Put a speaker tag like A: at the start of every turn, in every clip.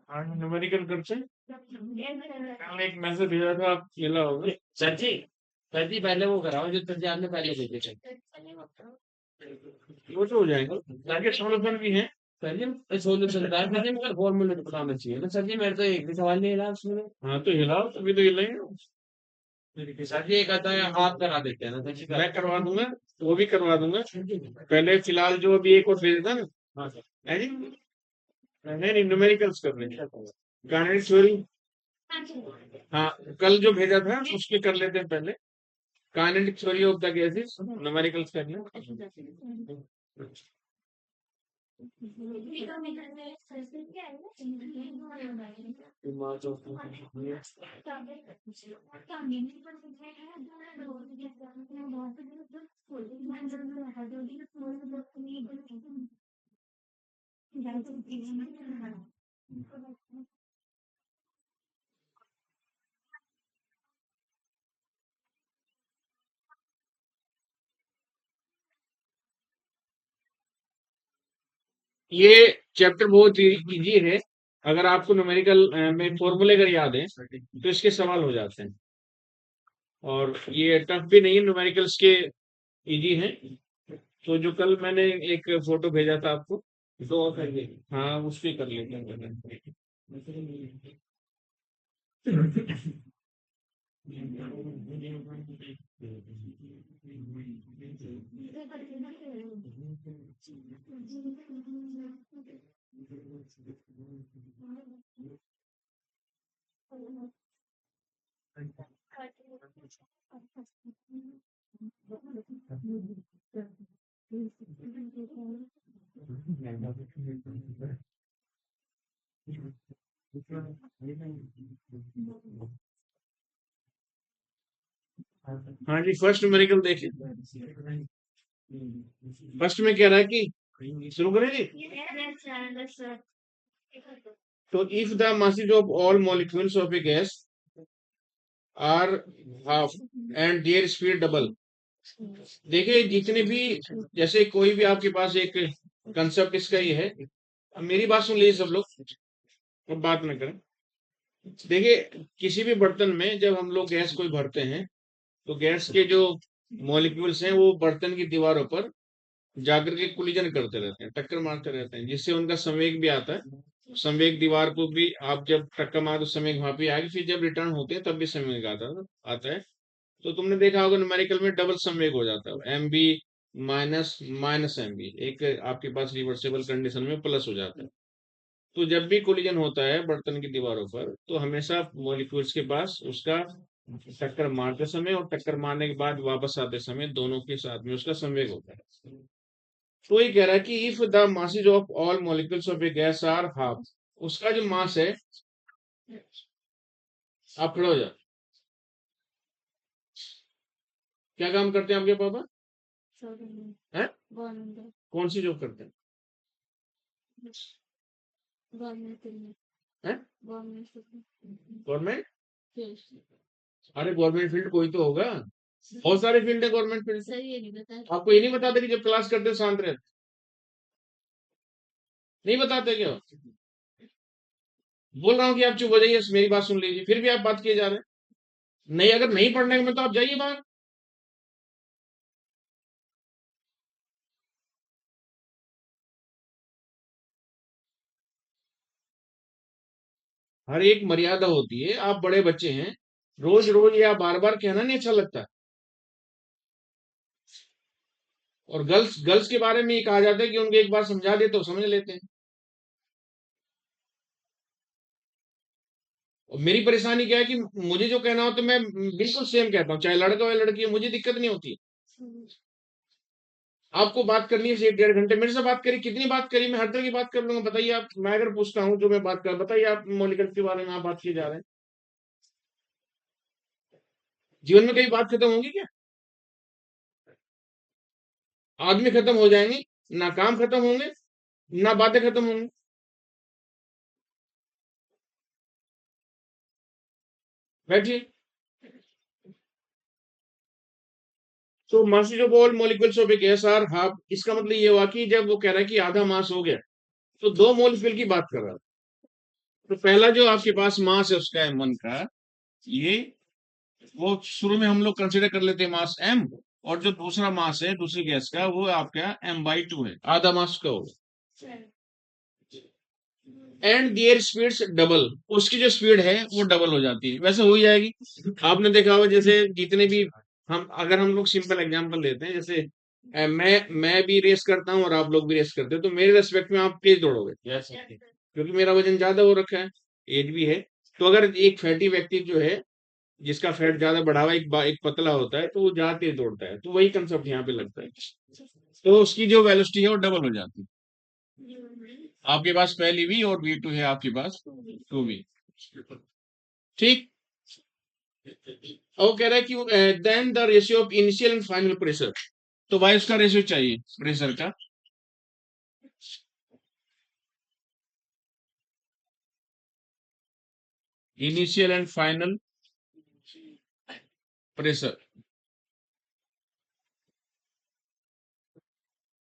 A: हाँ न्यूमेरिकल करते हैं। कल एक मैसेज भेजा था, आप मिला होगा।
B: सर जी, सर जी पहले वो कराओ जो सर जी आपने पहले भेजे थे।
A: वो तो हो जाएगा, ताकि सॉल्यूशन भी है।
B: सर जी सोल्यूशन था सर जी, मगर फॉर्मूला तो बताना चाहिए ना सर जी, मेरे तो एक भी सवाल नहीं रहा उसमें।
A: हाँ तो हिलाओ, तभी तो हिलाएंगे।
B: सर जी एक आता है आप करा देते हैं ना सर जी।
A: मैं करवा दूंगा, वो भी करवा दूंगा। पहले फिलहाल जो अभी एक और भेजा था ना,
B: हाँ सर।
A: है जी, नहीं नहीं न्यूमेरिकल्स कर रहे हैं, गाणितिक थ्योरी। हाँ, कल जो भेजा था उसके कर लेते हैं पहले। Kinetic theory of the gases, numericals कर लें। ये चैप्टर बहुत इजी है। अगर आपको न्यूमेरिकल में फॉर्मूले अगर याद है तो इसके सवाल हो जाते हैं, और ये टफ भी नहीं है, न्यूमेरिकल्स के इजी हैं। तो जो कल मैंने एक फोटो भेजा था आपको,
B: दो कर दे।
A: हाँ उस पे कर लेते हैं। हाँ जी, फर्स्ट न्यूमेरिकल देखिए। फर्स्ट में कह रहा है कि शुरू करें जी। तो if the masses of all molecules of a gas are half and their speed double। देखिए जितने भी, जैसे कोई भी आपके पास एक कंसेप्ट इसका ये है। अब मेरी बात सुन लीजिए सब लोग, अब बात ना करें। देखिए किसी भी बर्तन में जब हम लोग गैस को भरते हैं, तो गैस के जो मॉलिक्यूल्स हैं वो बर्तन की दीवारों पर जाकर के कोलिजन करते रहते हैं, टक्कर मारते रहते हैं, जिससे उनका संवेग भी आता है। संवेग दीवार को भी आप जब टक्कर मारो तो संवेग वहां पे आएगी, फिर जब रिटर्न होते हैं तब भी संवेग आता है। तो तुमने देखा होगा न्यूमेरिकल में डबल संवेग हो जाता है, M B minus minus M B, एक आपके पास रिवर्सेबल कंडीशन में प्लस हो जाता है। तो जब भी कोलिजन होता है बर्तन की दीवारों पर, तो हमेशा मॉलिक्यूल्स के पास उसका टक्कर मारते समय और टक्कर मारने के बाद वापस आते समय दोनों के साथ में उसका संवेग होता है। तो ये कह रहा है कि if the masses of all molecules of a gas are half, उसका जो मास है, आप खड़े हो जाओ। क्या काम करते हैं आपके पापा? हैं? कौन सी जॉब करते हैं? हैं? गवर्नमेंट? अरे गवर्नमेंट फील्ड कोई तो होगा, बहुत सारे फील्ड है गवर्नमेंट फील्ड। आपको ये नहीं बताते कि जब क्लास करते हो शांत रहते? नहीं बताते क्या? बोल रहा हूँ कि आप चुप हो जाइए, मेरी बात सुन लीजिए, फिर भी आप बात किए जा रहे हैं। नहीं, अगर नहीं पढ़ने में तो आप जाइए बाहर। हर एक मर्यादा होती है, आप बड़े बच्चे हैं, रोज रोज या बार बार कहना नहीं अच्छा लगता। और गर्ल्स गर्ल्स के बारे में ये कहा जाता है कि उनको एक बार समझा दे तो समझ लेते हैं। और मेरी परेशानी क्या है कि मुझे जो कहना हो तो मैं बिल्कुल सेम कहता हूँ, चाहे लड़का हो या लड़की हो, मुझे दिक्कत नहीं होती। आपको बात करनी है 1-1.5 घंटे मेरे से बात करी, कितनी बात करी, मैं हर तरह की बात कर लूंगा। बताइए आप, मैं अगर पूछता हूँ जो मैं बात कर, बताइए आप मौलिकता के बारे में आप बात किए जा रहे हैं। जीवन में कई बात खत्म होगी क्या? आदमी खत्म हो जाएंगे, ना काम खत्म होंगे, ना बातें खत्म होंगी। बैठिए। तो masses of all molecules of a gas are half, इसका मतलब ये हुआ कि जब वो कह रहा है कि आधा मास हो गया, तो दो मॉलिक्यूल की बात कर रहा है। तो पहला जो आपके पास मास है उसका m1 का, ये वो शुरू में हम लोग कंसिडर कर लेते हैं मास m, और जो दूसरा मास है दूसरी गैस का वो आपका m/2 है, आधा मास का होगा। एंड देयर स्पीड्स डबल, उसकी जो स्पीड है वो डबल हो जाती है, वैसे हो ही जाएगी। आपने देखा होगा जैसे जितने भी हम, अगर हम लोग सिंपल एग्जांपल लेते हैं, जैसे मैं भी रेस करता हूँ और आप लोग भी रेस करते हो, तो मेरे रेस्पेक्ट में आप तेज दौड़ोगे क्योंकि मेरा वजन ज्यादा हो रखा है, एज भी है। तो अगर एक फैटी व्यक्ति जो है, जिसका फैट ज्यादा बढ़ा हुआ है, एक पतला होता है, तो वो ज्यादा तेज दौड़ता है, तो वही कंसेप्ट यहाँ पे लगता है। तो उसकी जो वेलोसिटी है वो डबल हो जाती है। आपके पास पहली वी और V2 है आपके पास 2V। ठीक। और वो कह रहा है कि then the ratio of initial and final pressure, तो भाई उसका रेशियो चाहिए प्रेशर का। इनिशियल एंड फाइनल प्रेशर,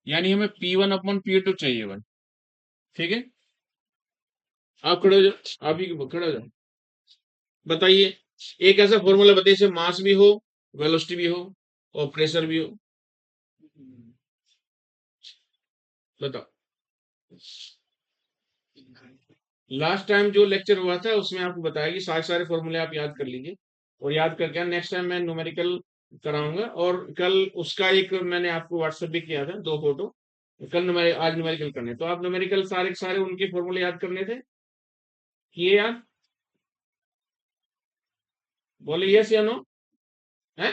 A: यानी हमें P1/P2 चाहिए भाई। ठीक है, आप खड़े हो जाओ, आप ही खड़े हो जाओ। बताइए, एक ऐसा फॉर्मूला बताइए जिसमें मास भी हो, वेलोसिटी भी हो और प्रेशर भी हो, बताओ। लास्ट टाइम जो लेक्चर हुआ था उसमें आपको बताया कि सारे सारे फॉर्मूले आप याद कर लीजिए, और याद करके नेक्स्ट टाइम मैं न्यूमेरिकल कराऊंगा। और कल उसका एक मैंने आपको व्हाट्सएप भी किया था, 2 फोटो। कल आज न्यूमेरिकल करने, तो आप न्यूमेरिकल सारे के सारे उनके फॉर्मूले याद करने थे, किए याद? बोले यस या नो है?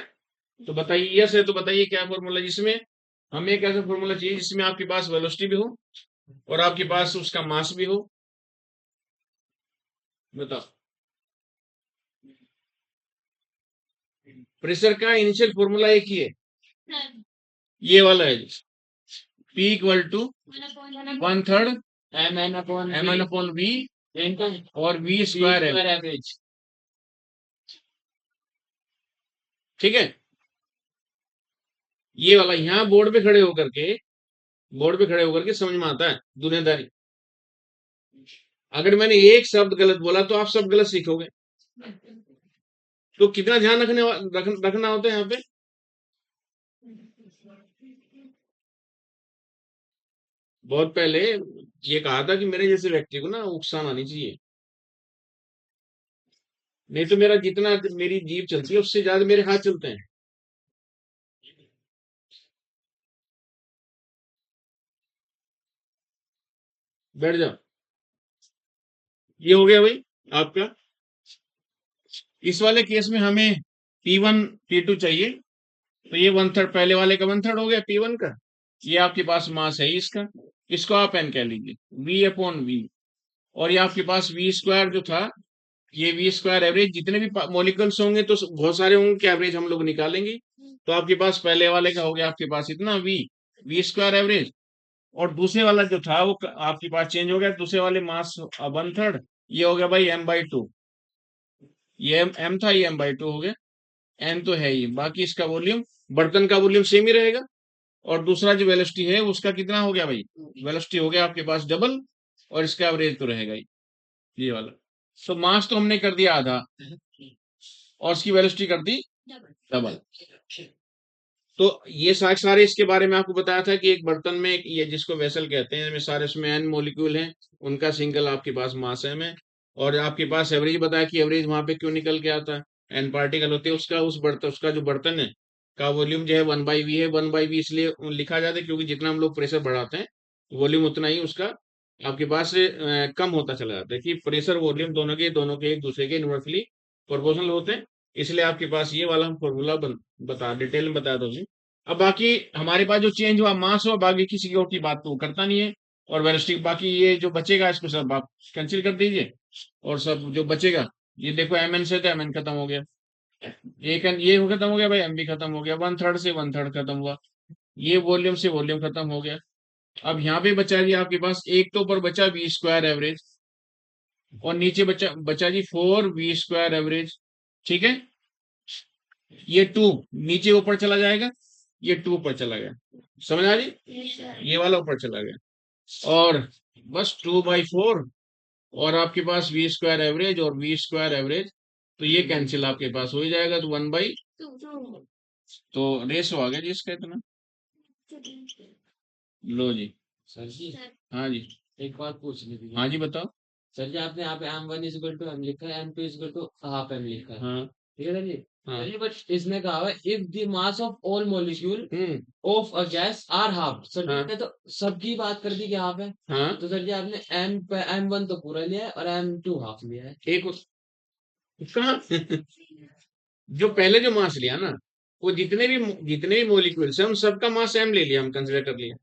A: तो बताइए, यस है तो बताइए क्या फॉर्मूला, जिसमें हमें एक ऐसा फॉर्मूला चाहिए जिसमें आपके पास वेलोसिटी भी हो और आपके पास उसका मास भी हो, बताओ। प्रेशर का इनिशियल फॉर्मूला एक ही है, ये वाला है, P = 1/3 mn/v और v² एवरेज। ठीक है, ये वाला यहाँ बोर्ड पे खड़े होकर के समझ में आता है दुनियादारी। अगर मैंने एक शब्द गलत बोला तो आप सब गलत सीखोगे। तो कितना ध्यान रखना होता है यहाँ पे। बहुत पहले ये कहा था कि मेरे जैसे व्यक्ति को ना उकसाना आनी चाहिए, नहीं तो मेरा जितना मेरी जीभ चलती है उससे ज्यादा मेरे हाथ चलते हैं। बैठ जाओ। ये हो गया भाई आपका। इस वाले केस में हमें P1 P2 चाहिए, तो ये 1/3, पहले वाले का 1/3 हो गया P1 का। ये आपके पास मास है इसका, इसको आप n कह लीजिए, V/V। और ये आपके पास V² जो था, ये V² एवरेज, जितने भी मॉलिक्यूल्स होंगे तो बहुत सारे होंगे कि एवरेज हम लोग निकालेंगे। तो आपके पास पहले वाले का हो गया आपके पास इतना V² एवरेज, और दूसरे वाला जो था वो आपके पास चेंज हो गया, दूसरे वाले मास 1/3, ये हो गया भाई m/2। ये m था, ये m/2 हो गया। n तो है ही, बाकी इसका वॉल्यूम, बर्तन का वॉल्यूम सेम ही रहेगा। और दूसरा जो वेलोसिटी है उसका कितना हो गया भाई, वेलोसिटी हो गया आपके पास डबल, और इसका एवरेज तो रहेगा ही, ये वाला। तो मास तो हमने कर दिया आधा, और इसकी वेलोसिटी कर दी डबल। तो ये सारे सारे इसके बारे में आपको बताया था कि एक बर्तन में ये जिसको वेसल कहते हैं, इसमें सारे उसमें एन मॉलिक्यूल हैं, उनका सिंगल आपके पास मास है में। और आपके पास एवरेज बताया कि एवरेज वहां पे क्यों निकल के आता है, एन पार्टिकल होते हैं, उसका उस बर्तन, उसका जो बर्तन है का वॉल्यूम जो है 1/v है। 1/v इसलिए लिखा जाता है क्योंकि जितना हम लोग प्रेशर बढ़ाते हैं वॉल्यूम उतना ही उसका आपके पास कम होता चला जाता है, कि प्रेशर वॉल्यूम दोनों के एक दूसरे के इन्वर्सली प्रोपोर्शनल होते हैं। इसलिए आपके पास ये वाला हम फॉर्मूला बता डिटेल में बताया था। अब बाकी हमारे पास जो चेंज हुआ मास हुआ, बाकी किसी और की बात तो वो करता नहीं है। और वेलोसिटी बाकी ये जो बचेगा इसको सब आप कैंसिल कर दीजिए, और सब जो बचेगा, ये देखो mn से तो mn खत्म हो गया, एक ये खत्म हो गया भाई, m भी खत्म हो गया, 1/3 से 1/3 खत्म हुआ, ये वॉल्यूम से वॉल्यूम खत्म हो गया। अब यहाँ पे बचा जी आपके पास, एक तो ऊपर बचा V² एवरेज, और नीचे बचा बचा जी 4V² एवरेज। ठीक है, ये 2 नीचे ऊपर चला जाएगा, ये 2 ऊपर चला गया, समझ आ रही, ये वाला ऊपर चला गया, और बस 2/4, और आपके पास वी स्क्वायर एवरेज और वी स्क्वायर एवरेज, तो ये कैंसिल आपके पास हो ही जाएगा, तो 1/, तो रेशो आ गया जी इसका इतना। लो जी।
B: सर जी,
A: हाँ जी।
B: एक बात पूछनी थी।
A: हाँ जी बताओ।
B: सर जी, आपने यहाँ पे M1 इक्वल टू M लिखा है, M2 equal to half M लिखा है,
A: हाँ
B: ठीक है सर जी।
A: हाँ।
B: सर जी, बट इसमें कहा हुआ है if the mass of all molecule of a gas are half. Sir जी,
A: हाँ
B: आपने तो सबकी बात कर दी कि हाफ है,
A: हाँ।
B: तो सर जी आपने M1 तो पूरा लिया है और M2 हाफ लिया है।
A: एक कहाँ जो पहले जो मास लिया ना, वो जितने भी मॉलिक्यूल्स हैं उन सबका मास एम ले लिया, हम कंसिडर कर लिया,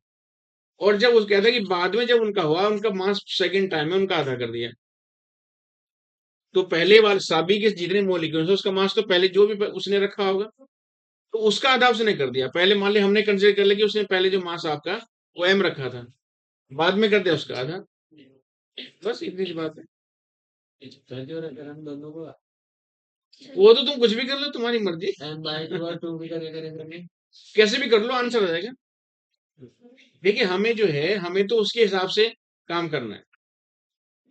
A: और जब उस कहता है कि बाद में जब उनका हुआ उनका मास सेकंड टाइम में उनका आधा कर दिया, तो पहले वाले साबी के जितने मॉलिक्यूल्स उसका मास तो पहले जो भी उसने रखा होगा, तो उसका आधा उसने कर दिया। पहले मान लिया हमने कंसिडर कर लिया कि उसने पहले जो मास आपका वो एम रखा था, बाद में कर दिया उसका आधा, बस इतनी सी बात है।
B: सर जी, और अगर हम दोनों को
A: वो तो तुम कुछ भी कर लो, तुम्हारी मर्जी,
B: M/2 और 2 भी करेंगे,
A: कैसे भी कर लो, आंसर आ जाएगा। देखिए हमें जो है, हमें तो उसके हिसाब से काम करना है।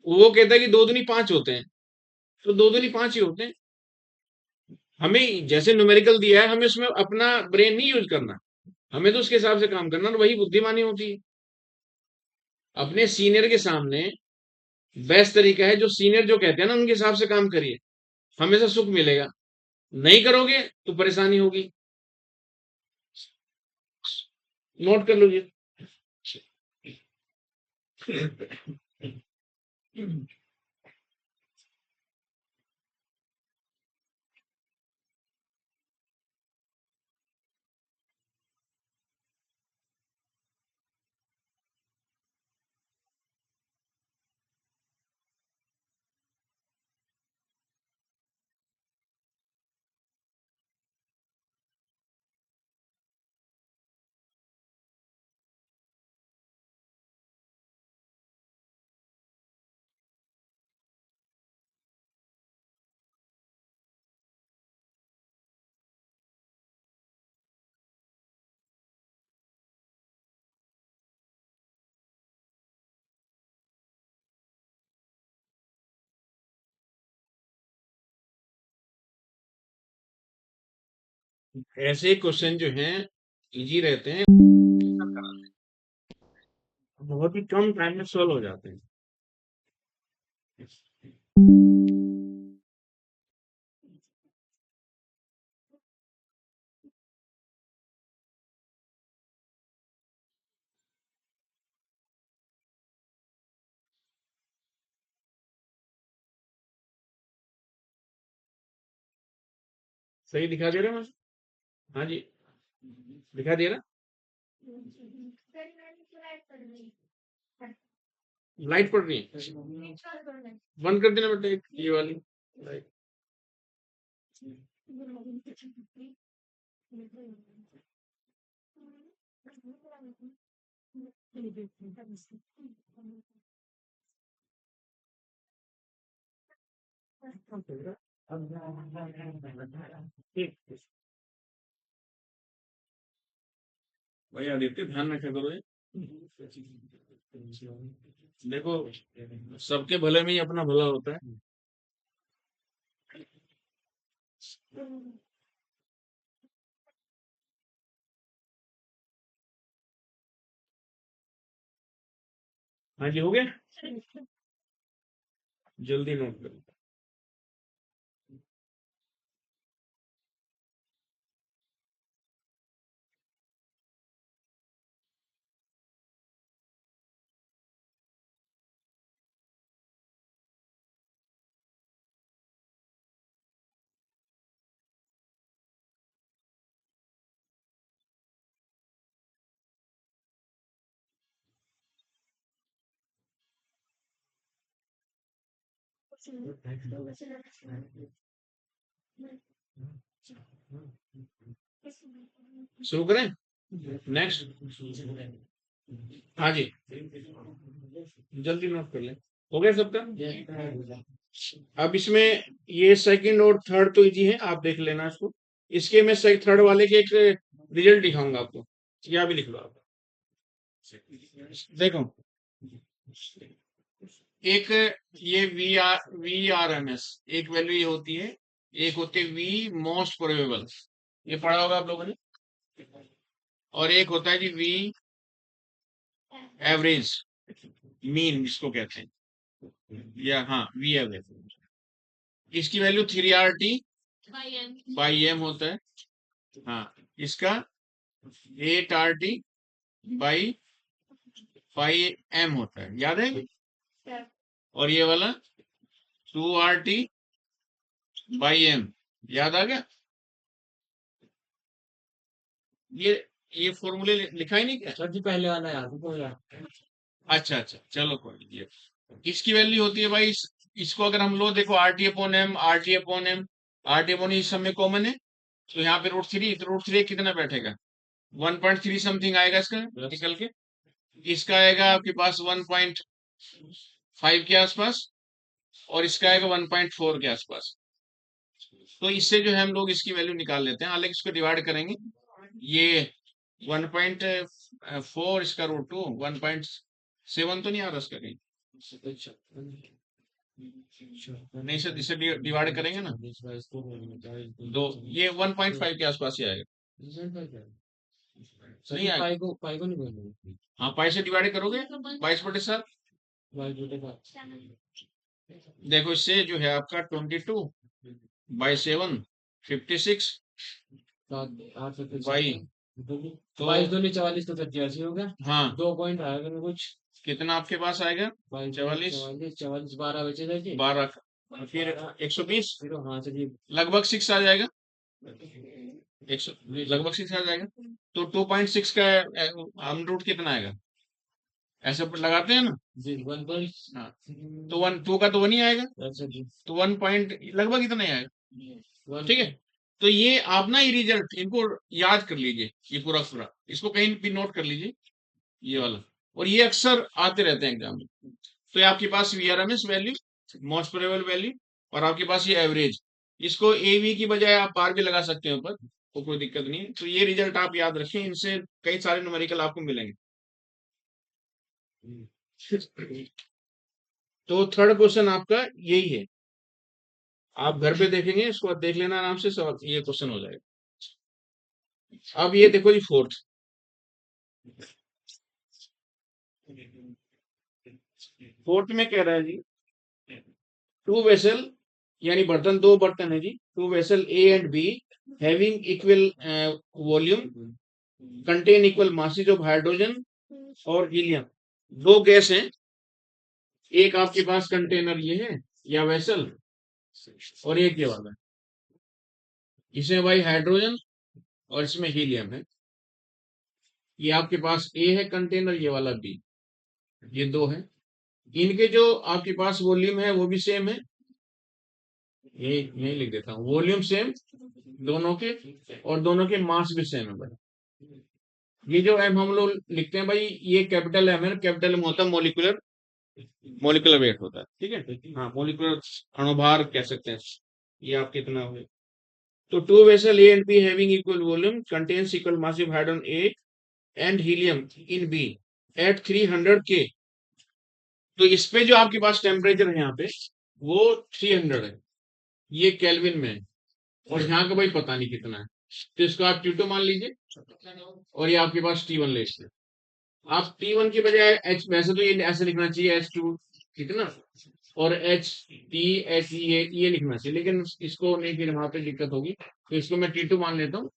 A: वो कहता है कि 2 दूनी 5 होते हैं, तो 2 दूनी 5 ही होते हैं। हमें जैसे न्यूमेरिकल दिया है, हमें उसमें अपना ब्रेन नहीं यूज करना, हमें तो उसके हिसाब से काम करना, और वही बुद्धिमानी होती है। अपने सीनियर के सामने बेस्ट तरीका है, जो सीनियर जो कहते हैं ना उनके हिसाब से काम करिए, हमेशा सुख मिलेगा। नहीं करोगे तो परेशानी होगी, नोट कर लीजिए। ऐसे क्वेश्चन जो हैं इजी रहते हैं, बहुत ही कम टाइम में सॉल्व हो जाते हैं। सही दिखा दे रहा हूँ? हाँ जी, दिखा दे रहा। लाइट पड़ रही है, बंद कर देना बेटा, ये वाली लाइट। ठीक, भाई आदित्य ध्यान रखा करो ये। देखो सबके भले में ही अपना भला होता है। हाँ जी, हो गया, जल्दी नोट करो। शुरू करें, नेक्स्ट। हाँ जी, जल्दी नोट कर ले, हो गया सबका। अब इसमें ये सेकंड और थर्ड तो इजी है, आप देख लेना इसको। इसके मैं थर्ड वाले के एक रिजल्ट दिखाऊंगा आपको, या भी लिख लो आप। देखो, एक ये वी आर एम एस एक वैल्यू ये होती है, एक होती है वी मोस्ट प्रोबेबल, ये पढ़ा होगा आप लोगों ने। और एक होता है जी वी एवरेज, मीन जिसको कहते हैं, या हाँ वी एवरेज। इसकी वैल्यू 3RT बाई एम होता है। हाँ, इसका 8RT बाई 5M होता है, याद है। और ये वाला 2RT बाई एम, याद आ गया। ये ये फॉर्मूले लिखा ही नहीं क्या?
B: सर जी पहले वाला याद है पूरा।
A: अच्छा अच्छा, चलो कोई नहीं। इसकी वैल्यू होती है भाई, इसको अगर हम लो, देखो RT/M, RT/M, RT/M इस सब में कॉमन है, तो यहाँ पे √3, तो √3 कितना बैठेगा, 1.3 समथिंग आएगा इसका निकल के। इसका आएगा आपके पास 1.5 के आसपास, और इसका आएगा 1.4 के आसपास। तो इससे जो है हम लोग इसकी वैल्यू निकाल लेते हैं, हालांकि इसको डिवाइड करेंगे। ये 1.4, इसका √2, 1.7 तो नहीं आ रहा इसका कहीं? नहीं सर, इसे डिवाइड करेंगे ना, दो, ये 1.5 के आसपास ही आएगा। सही आएगा।
B: पाई को नहीं बोलेंगे।
A: हाँ, पाई से डिवाइड करोगे 22/7। देखो, इससे जो है आपका 22/7 56 बाई, तो
B: 22×2 = 44, तो 83 हो गया।
A: हाँ,
B: 2 पॉइंट आएगा ना कुछ।
A: कितना आपके पास आएगा? 44,
B: 12 बचेगा जी।
A: 12, फिर 120,
B: फिर हाँ चलिए
A: लगभग 6 आ जाएगा। 100 लगभग 6 आ जाएगा। तो 2.6 का हम रूट कितना आएगा, ऐसे लगाते हैं ना।
B: जी 1
A: हाँ, तो 2 का तो 1 ही आएगा,
B: अच्छा जी
A: तो 1 पॉइंट लगभग इतना ही आएगा। ठीक है, तो ये आप ना ये रिजल्ट इनको याद कर लीजिए, ये पूरा पूरा इसको कहीं भी नोट कर लीजिए, ये वाला। और ये अक्सर आते रहते हैं एग्जाम में। तो ये आपके पास VRMS value, most probable value, और आपके पास ये एवरेज, इसको AV की बजाय आप बार भी लगा सकते हैं ऊपर, तो कोई दिक्कत नहीं है। तो ये रिजल्ट आप याद रखें, इनसे कई सारे न्यूमेरिकल आपको मिलेंगे। तो थर्ड क्वेश्चन आपका यही है, आप घर पे देखेंगे, इसको देख लेना आराम से, सब ये क्वेश्चन हो जाएगा। अब ये देखो जी, फोर्थ। फोर्थ में कह रहा है जी, टू वेसल, यानी बर्तन, दो बर्तन है जी, two vessel A and B having equal volume contain equal masses of hydrogen और हीलियम। दो गैस हैं, एक आपके पास कंटेनर ये है या वेसल, और एक ये वाला है। इसमें भाई हाइड्रोजन और इसमें हीलियम है। ये आपके पास A है कंटेनर, ये वाला B, ये दो है। इनके जो आपके पास वॉल्यूम है वो भी सेम है, ये यही लिख देता हूँ, वॉल्यूम सेम दोनों के, और दोनों के मास भी सेम है भाई। ये जो एम हम लोग लिखते हैं भाई, ये कैपिटल M है, कैपिटल M होता है मोलिकुलर, मोलिकुलर वेट होता है। ठीक है, हाँ, मोलिकुलर अणुभार कह सकते हैं। ये आपके इतना हो, तो two vessel A and B having equal volume contains equal mass of hydrogen A and helium in B at 300 K। तो इस पे जो आपके पास टेम्परेचर है यहाँ पे, वो 300 है, ये केल्विन में है, और यहाँ का भाई पता नहीं कितना है। तो इसको आप T2 मान लीजिए, और ये आपके पास T1 ले लीजिए। आप T1 की बजाय H, वैसे तो ये ऐसे लिखना चाहिए H2 कितना, और HT ये लिखना चाहिए, लेकिन इसको नहीं, फिर वहां पे दिक्कत होगी, तो इसको मैं T2 मान लेता हूँ,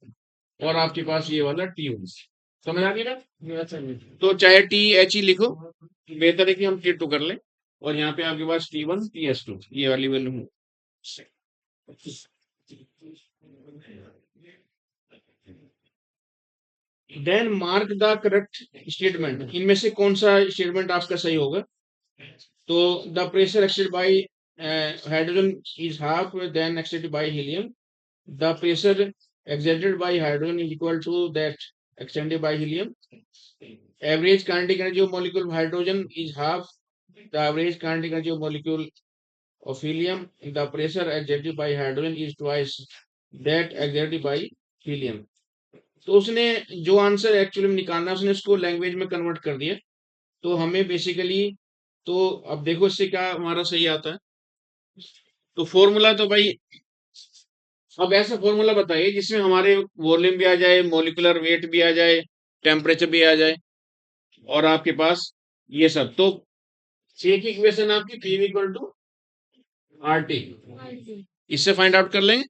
A: और आपके पास ये वाला T1। समझ आ गई ना? तो चाहे THE लिखो, बेहतर है कि हम T2 कर लें, और यहाँ पे आपके पास T1 TS2 ये वाली value. Then mark the correct statement, इनमें से कौन सा स्टेटमेंट आपका सही होगा। तो the pressure extended by hydrogen is half than extended by helium, the pressure exerted by hydrogen is equal to that extended by helium, average kinetic energy of molecule of hydrogen is half the average kinetic energy of molecule of helium, the pressure exerted by hydrogen is twice that exerted by helium. तो उसने जो answer actually में निकालना है उसने उसको language में convert कर दिया। तो हमें बेसिकली, तो अब देखो इससे क्या हमारा सही आता है। तो फॉर्मूला तो भाई, अब ऐसा फॉर्मूला बताइए जिसमें हमारे वॉल्यूम भी आ जाए, मॉलिक्यूलर वेट भी आ जाए, टेम्परेचर भी आ जाए, और आपके पास ये सब। तो एक इक्वेशन आपकी P equal to R T, इससे फाइंड आउट कर लेंगे।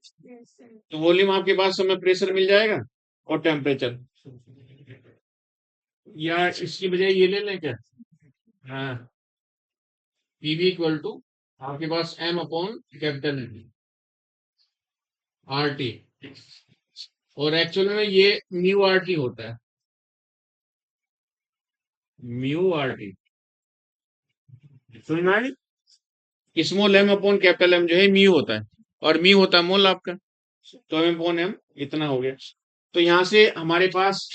A: तो वॉल्यूम आपके पास हमें प्रेशर मिल जाएगा और टेम्परेचर, या इसकी बजाय ये ले लें क्या? हाँ, पीवी इक्वल टू आपके पास M upon capital R T, और एक्चुअल में ये म्यू आर टी होता है, म्यू आर टी। समझ में आई? Small M upon capital M जो है म्यू होता है, और म्यू होता है मोल आपका, तो एम अपॉन एम इतना हो गया। तो यहाँ से हमारे पास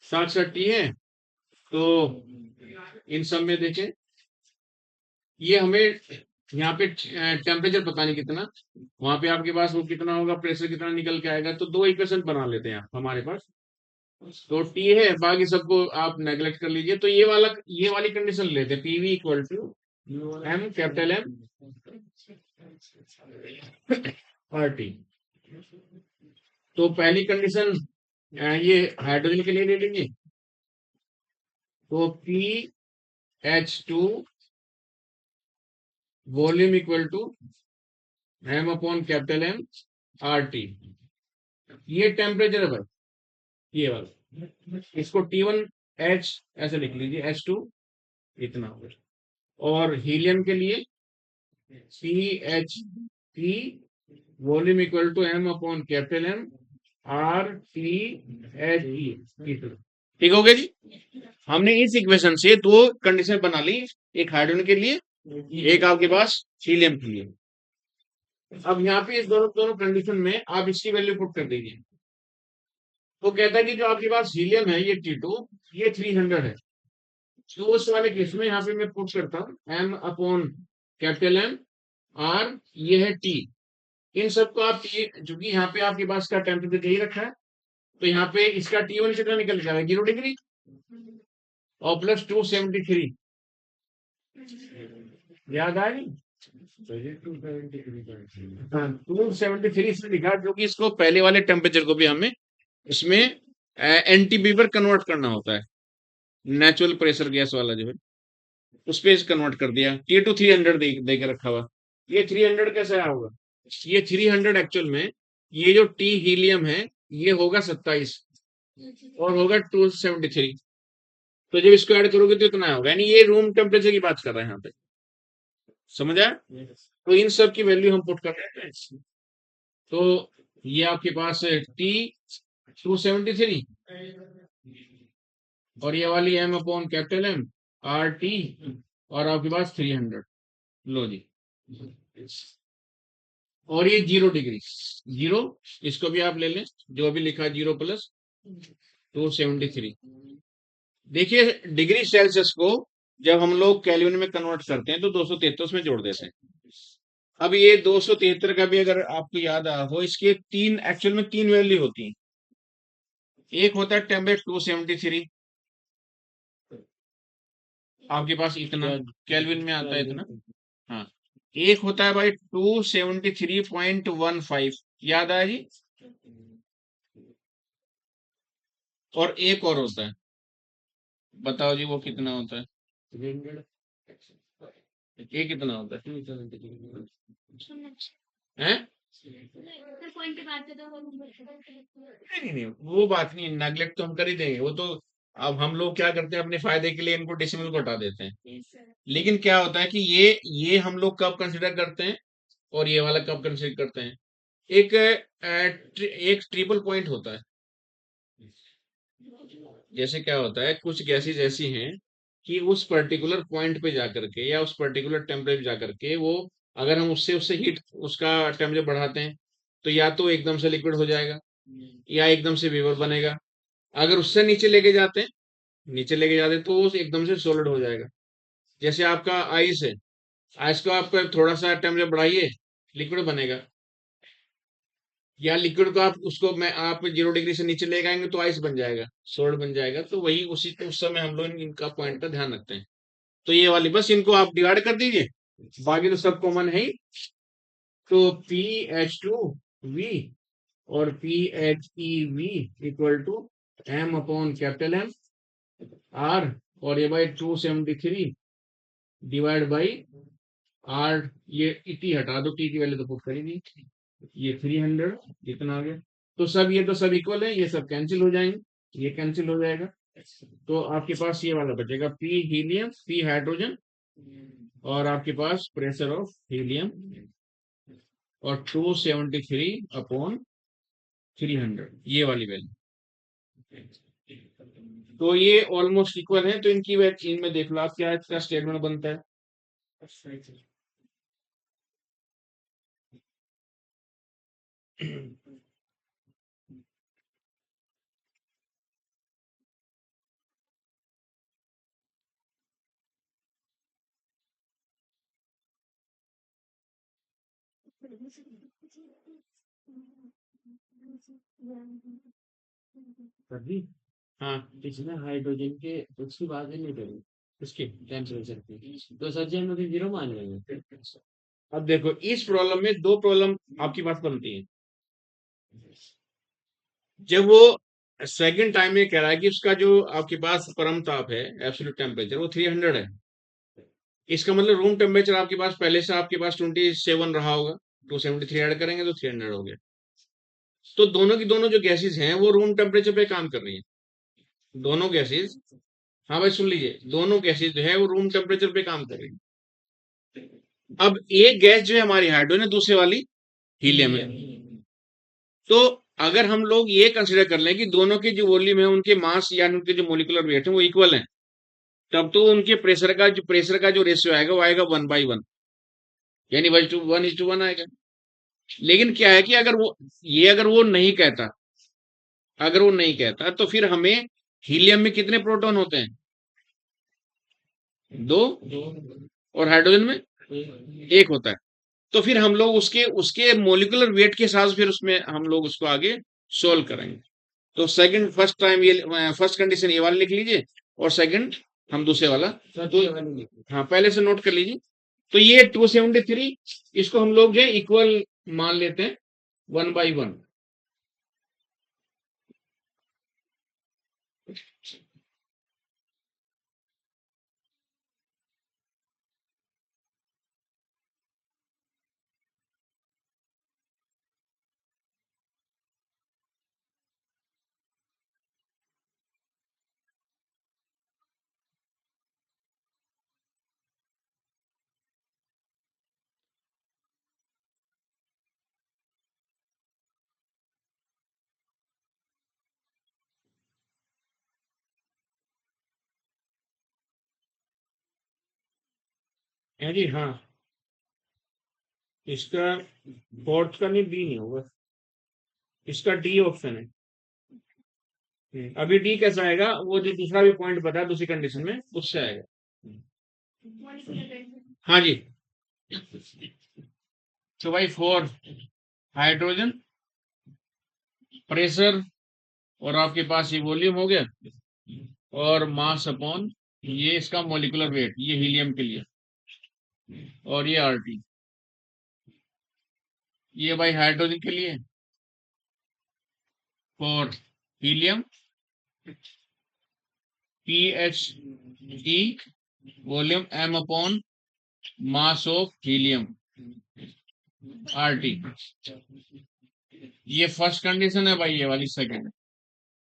A: 60 है। तो इन सब में देखें, ये हमें यहाँ पे टेम्परेचर पता नहीं कितना, वहां पे आपके पास वो कितना होगा, प्रेशर कितना निकल के आएगा। तो दो इक्वेशन बना लेते हैं हमारे पास। तो टी है, बाकी सबको आप नेग्लेक्ट कर लीजिए। तो ये वाली कंडीशन लेते हैं, PV equal to M capital M R T. तो पहली कंडीशन ये हाइड्रोजन के लिए ले लेंगे। तो P H two volume equal to M upon capital M R T. ये टेम्परेचर है भाई, ये वाला। इसको T1 H ऐसे लिख लीजिए, H2 इतना होगा। और हीलियम के लिए CH3 volume equal to M upon capital M R T H E. ठीक हो गया जी। हमने इस इक्वेशन से दो कंडीशन बना ली, एक हाइड्रोजन के लिए, एक आपके पास हीलियम के लिए। अब यहाँ पे इस दोनों दोनों कंडीशन में आप इसकी वैल्यू पुट कर दीजिए। तो कहता है कि जो आपके पास हीलियम है ये T2, ये 300 है। तो उस वाले केस में यहाँ पे मैं पुट करता हूँ M upon capital M R, ये है टी। इन सबको आप चूंकि यहाँ पे आपके पास का टेम्परेचर यही रखा है, तो यहाँ पे इसका T1 कितना निकल जाएगा, 0 डिग्री, और प्लस 273। याद आ गई? 273 से लिखा, क्योंकि इसको पहले वाले टेम्परेचर को भी हमें इसमें एंटी बीवर कन्वर्ट करना होता है, नेचुरल प्रेशर गैस वाला जो है उस पे कन्वर्ट कर दिया। T2 300 दे के रखा हुआ। ये 300 कैसे आया होगा? ये 300 एक्चुअल में, ये जो टी हीलियम है ये होगा 27 और होगा 273। तो जब इसको ऐड करोगे तो इतना होगा, यानी ये रूम टेम्परेचर की बात कर रहे हैं यहाँ पे। समझ आया? तो इन सब की वैल्यू हम पुट कर रहे हैं। तो ये आपके पास है T273, और ये वाली M upon capital M R T, और आपके पास 300। लो जी, और ये 0 डिग्री, 0, इसको भी आप ले लें, जो भी लिखा 0 प्लस 273। देखिए डिग्री सेल्सियस को जब हम लोग केल्विन में कन्वर्ट करते हैं तो 273 में जोड़ देते हैं। अब ये 273 का भी अगर आपको याद आ हो, इसके तीन एक्चुअल में तीन वैल्यू होती हैं। एक होता है टेम्परेचर 273, आपके पास इतना केल्विन में आता है इतना। हाँ, एक होता है भाई 273.15, याद आया जी? और एक और होता है, बताओ जी वो कितना होता है? ये कितना होता है? हैं? नहीं नहीं, वो बात नहीं, नेगलेक्ट तो हम कर ही देंगे वो तो। अब हम लोग क्या करते हैं, अपने फायदे के लिए इनको डेसिमल को हटा देते हैं। लेकिन क्या होता है कि ये हम लोग कब कंसिडर करते हैं और ये वाला कब कंसिडर करते हैं? एक एक ट्रिपल पॉइंट होता है। जैसे क्या होता है, कुछ गैसेस ऐसी हैं कि उस पर्टिकुलर पॉइंट पे जाकर के या उस पर्टिकुलर टेम्परेचर जाकर के वो, अगर हम उससे उससे हीट उसका टेम्परेचर बढ़ाते हैं तो या तो एकदम से लिक्विड हो जाएगा या एकदम से वेपर बनेगा। अगर उससे नीचे लेके जाते हैं, नीचे लेके जाते हैं तो वो एकदम से सॉलिड हो जाएगा। जैसे आपका आइस है, इसको आप थोड़ा सा टेम्परेचर बढ़ाइए, लिक्विड बनेगा। या लिक्विड को आप उसको मैं आप 0 डिग्री से नीचे ले आएंगे तो आइस बन जाएगा, सॉल्ट बन जाएगा। तो वही उसी उस समय हम लोग इनका पॉइंट का ध्यान रखते हैं। तो ये वाली बस इनको आप डिवाइड कर दीजिए, बाकी तो सब कॉमन है ही। तो PH2V और PHEV equal to M upon capital M R, और ये बाई 273 डिवाइड बाई R। ये टी हटा दो, टी की वैल्यू तो पुट करी दी। ये 300 इतना आ गया। तो सब ये तो सब इक्वल है, ये सब कैंसिल हो जाएंगे, ये कैंसिल हो जाएगा। तो आपके पास ये वाला बचेगा, P हीलियम, P हाइड्रोजन, और आपके पास प्रेशर ऑफ हीलियम, और 273 अपॉन 300, ये वाली वैल्यू। तो ये ऑलमोस्ट इक्वल है। तो इनकी वैल्यू इनमें देख लो आप क्या इसका स्टेटमेंट बनता है। कर दी। हाँ,
B: इसमें हाइड्रोजन के उसकी बात ही नहीं करी,
A: इसकी।
B: टेम्परेचर की, तो सर जी हम लोग 0 मान लेंगे।
A: अब देखो इस प्रॉब्लम में दो प्रॉब्लम आपकी पास बनती है। जब वो सेकंड टाइम में कह रहा है कि उसका जो आपके पास परम ताप है, एब्सोल्यूट टेम्परेचर, वो 300 है। इसका मतलब रूम टेम्परेचर आपके पास पहले से आपके पास 27 रहा होगा, 273 ऐड करेंगे तो 300 हो गया। तो दोनों की दोनों जो गैसेस हैं वो रूम टेम्परेचर पे काम कर रही हैं, दोनों गैसेस। हाँ भाई सुन लीजिए, दोनों गैसेस जो है वो रूम टेम्परेचर पे काम कर रही हैं। अब एक गैस जो है हमारी हाइड्रोजन है, दूसरे वाली हीलियम है। तो अगर हम लोग ये कंसिडर कर लें कि दोनों के जो वॉल्यूम है उनके मास या उनके जो मोलिकुलर वेट है वो इक्वल है, तब तो उनके प्रेशर का जो रेशियो आएगा वो आएगा 1/1, यानी 1:1 आएगा। लेकिन क्या है कि अगर वो नहीं कहता तो फिर हमें हीलियम में कितने प्रोटॉन होते हैं? 2। और हाइड्रोजन में 1 होता है। तो फिर हम लोग उसके उसके मोलिकुलर वेट के साथ फिर उसमें हम लोग उसको आगे सोल्व करेंगे। तो फर्स्ट कंडीशन ये वाला लिख लीजिए, और सेकंड हम दूसरे वाला। तो हाँ, पहले से नोट कर लीजिए। तो ये 273, इसको हम लोग जो है इक्वल मान लेते हैं 1/1। है जी, हाँ। इसका फोर्थ का नहीं, बी नहीं होगा, इसका डी ऑप्शन है। अभी डी कैसा आएगा, वो जो दूसरा भी पॉइंट बताया दूसरी कंडीशन में उससे आएगा। हाँ जी। तो भाई 4 हाइड्रोजन, प्रेशर, और आपके पास ये वॉल्यूम हो गया, और मास अपॉन ये इसका मोलिकुलर वेट, ये हीलियम के लिए, और ये आरटी, ये भाई हाइड्रोजन के लिए। For helium PHE, volume M upon mass of helium RT। ये फर्स्ट कंडीशन है भाई, ये वाली सेकंड।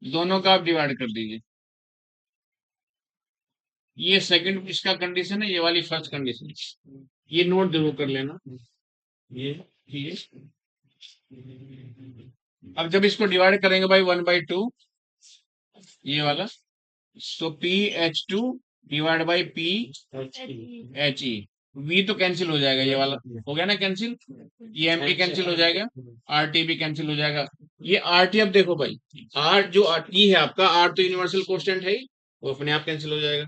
A: दोनों का आप डिवाइड कर दीजिए। ये सेकंड इसका कंडीशन है, ये वाली फर्स्ट कंडीशन। ये नोट जरूर कर लेना, ये। अब जब इसको डिवाइड करेंगे भाई 1/2, ये वाला, तो PH2 divide by PHE, V तो कैंसिल हो जाएगा, ये वाला हो गया ना कैंसिल, ये M भी कैंसिल हो जाएगा, RT भी कैंसिल हो जाएगा। ये RT, अब देखो भाई, R जो RT है आपका, R तो यूनिवर्सल कांस्टेंट है ही, वो अपने आप कैंसिल हो जाएगा।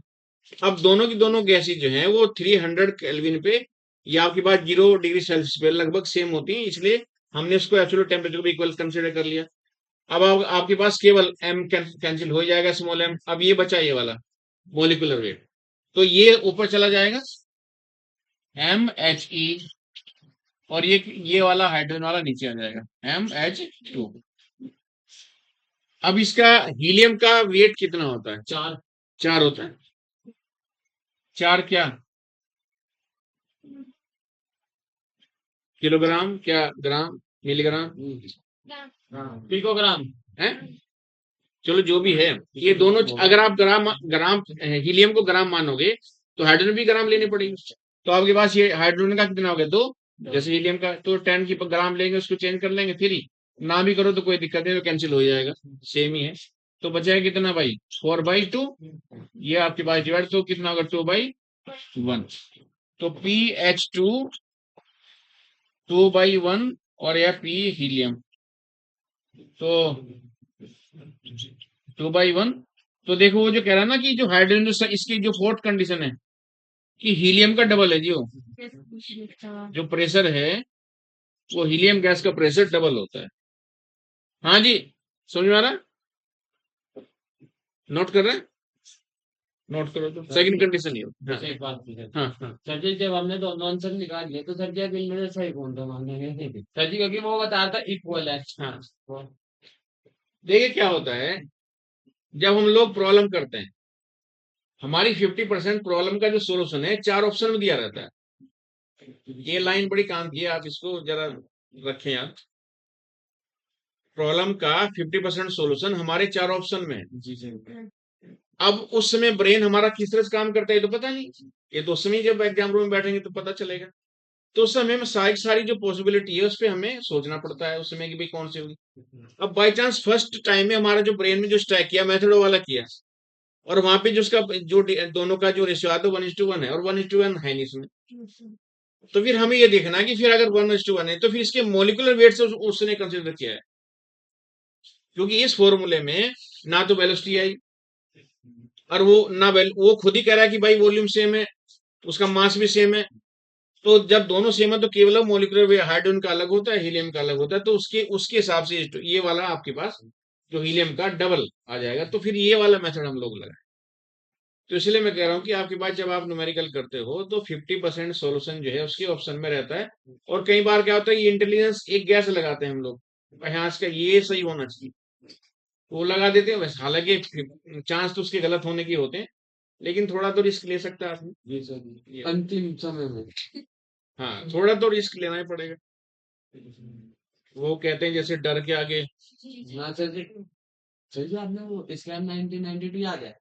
A: अब दोनों की दोनों गैसेस जो हैं वो 300 केल्विन पे ये आपके पास 0 डिग्री सेल्सियस पे लगभग सेम होती है, इसलिए हमने उसको एब्सोल्यूट टेम्परेचर को भी इक्वल कंसिडर कर लिया। अब आपके पास केवल m कैंसिल हो जाएगा, स्मॉल m। अब ये बचा ये वाला मोलिकुलर वेट, तो ये ऊपर चला जाएगा MHE, और ये वाला हाइड्रोजन वाला नीचे आ जाएगा MH2। अब इसका हीलियम का वेट कितना होता है? 4। 4 होता है। 4 क्या किलोग्राम, क्या ग्राम, मिलीग्राम,
B: पिकोग्राम
A: है? चलो जो भी है, ये दोनों अगर आप ग्राम ग्राम हीलियम को ग्राम मानोगे तो हाइड्रोजन भी ग्राम लेनी पड़ेगी। तो आपके पास ये हाइड्रोजन का कितना हो गया? 2। जैसे हीलियम का तो 10 की ग्राम लेंगे, उसको चेंज कर लेंगे, फिर ही ना भी करो तो कोई दिक्कत नहीं, तो कैंसिल हो जाएगा, सेम ही है। तो बचेगा कितना भाई? 4/2। ये आपके पास डिवाइड, तो कितना होगा? 2/1। तो PH2 2/1, और यह P हीलियम, तो 2/1। तो देखो वो जो कह रहा है ना कि जो हाइड्रोजन इसकी जो फोर्थ कंडीशन है कि हीलियम का डबल है जी, वो जो प्रेशर है वो हीलियम गैस का प्रेशर डबल होता है। हाँ जी, समझ में आ रहा है? नोट कर रहे हैं? नोट करो तो सेकंड कंडीशन ये। हाँ
B: एक बात थी सर।
A: हाँ हाँ।
B: सर जी जब हमने दोनों आंसर निकाल लिए तो सर जी अब इनमें से सही कौन था मानने में? सर जी क्योंकि वो बता रहा था इक्वल है।
A: हाँ देखिए क्या होता है, जब हम लोग प्रॉब्लम करते हैं, हमारी 50% प्रॉब्लम का जो सोल्यूशन है 4 ऑप्शन में दिया रहता है। ये लाइन बड़ी काम की है, आप इसको जरा रखें याद। प्रॉब्लम का 50% सोल्यूशन हमारे 4 ऑप्शन में है।
B: जी जी।
A: अब उस समय ब्रेन हमारा किस तरह से काम करता है ये तो पता नहीं, ये तो उस समय जब एग्जाम रूम में बैठेंगे तो पता चलेगा। तो उस समय में सारी सारी जो पॉसिबिलिटी है उस पर हमें सोचना पड़ता है उस समय की भाई कौन सी होगी। अब बाई चांस फर्स्ट टाइम में हमारा जो ब्रेन में जो स्ट्राइक किया मेथड वाला किया, और वहां पे जो उसका जो दोनों का जो रेशियो आता है 1:1 है, और 1:1 है नहीं इसमें। तो फिर हमें ये देखना है कि फिर अगर 1:1 है तो फिर इसके मोलिकुलर वेट से उसने कंसिडर किया है, क्योंकि इस फॉर्मूले में ना तो वेलोसिटी आई, और वो खुद ही कह रहा है कि भाई वॉल्यूम सेम है, उसका मास भी सेम है। तो जब दोनों सेम है तो केवल मोलिकुलर वेट हाइड्रोजन का अलग होता है, हीलियम का अलग होता है, तो उसके उसके हिसाब से ये वाला आपके पास जो हीलियम का डबल आ जाएगा। तो फिर ये वाला मेथड हम लोग लगाए। तो इसलिए मैं कह रहा हूँ कि आपके पास जब आप न्यूमेरिकल करते हो तो 50% सोल्यूशन जो है उसके ऑप्शन में रहता है। और कई बार क्या होता है, ये इंटेलिजेंस एक गैस लगाते हैं हम लोग, हाँ इसका ये सही होना चाहिए, वो लगा देते हैं, वैसे हालांकि चांस तो उसके गलत होने के होते हैं, लेकिन थोड़ा तो रिस्क ले सकता है आदमी।
B: जी सर अंतिम समय में।
A: हाँ थोड़ा तो रिस्क लेना ही पड़ेगा। वो कहते हैं जैसे डर के आगे।
B: हाँ सर जी। सर जी आपने वो स्कैम 1992 याद है?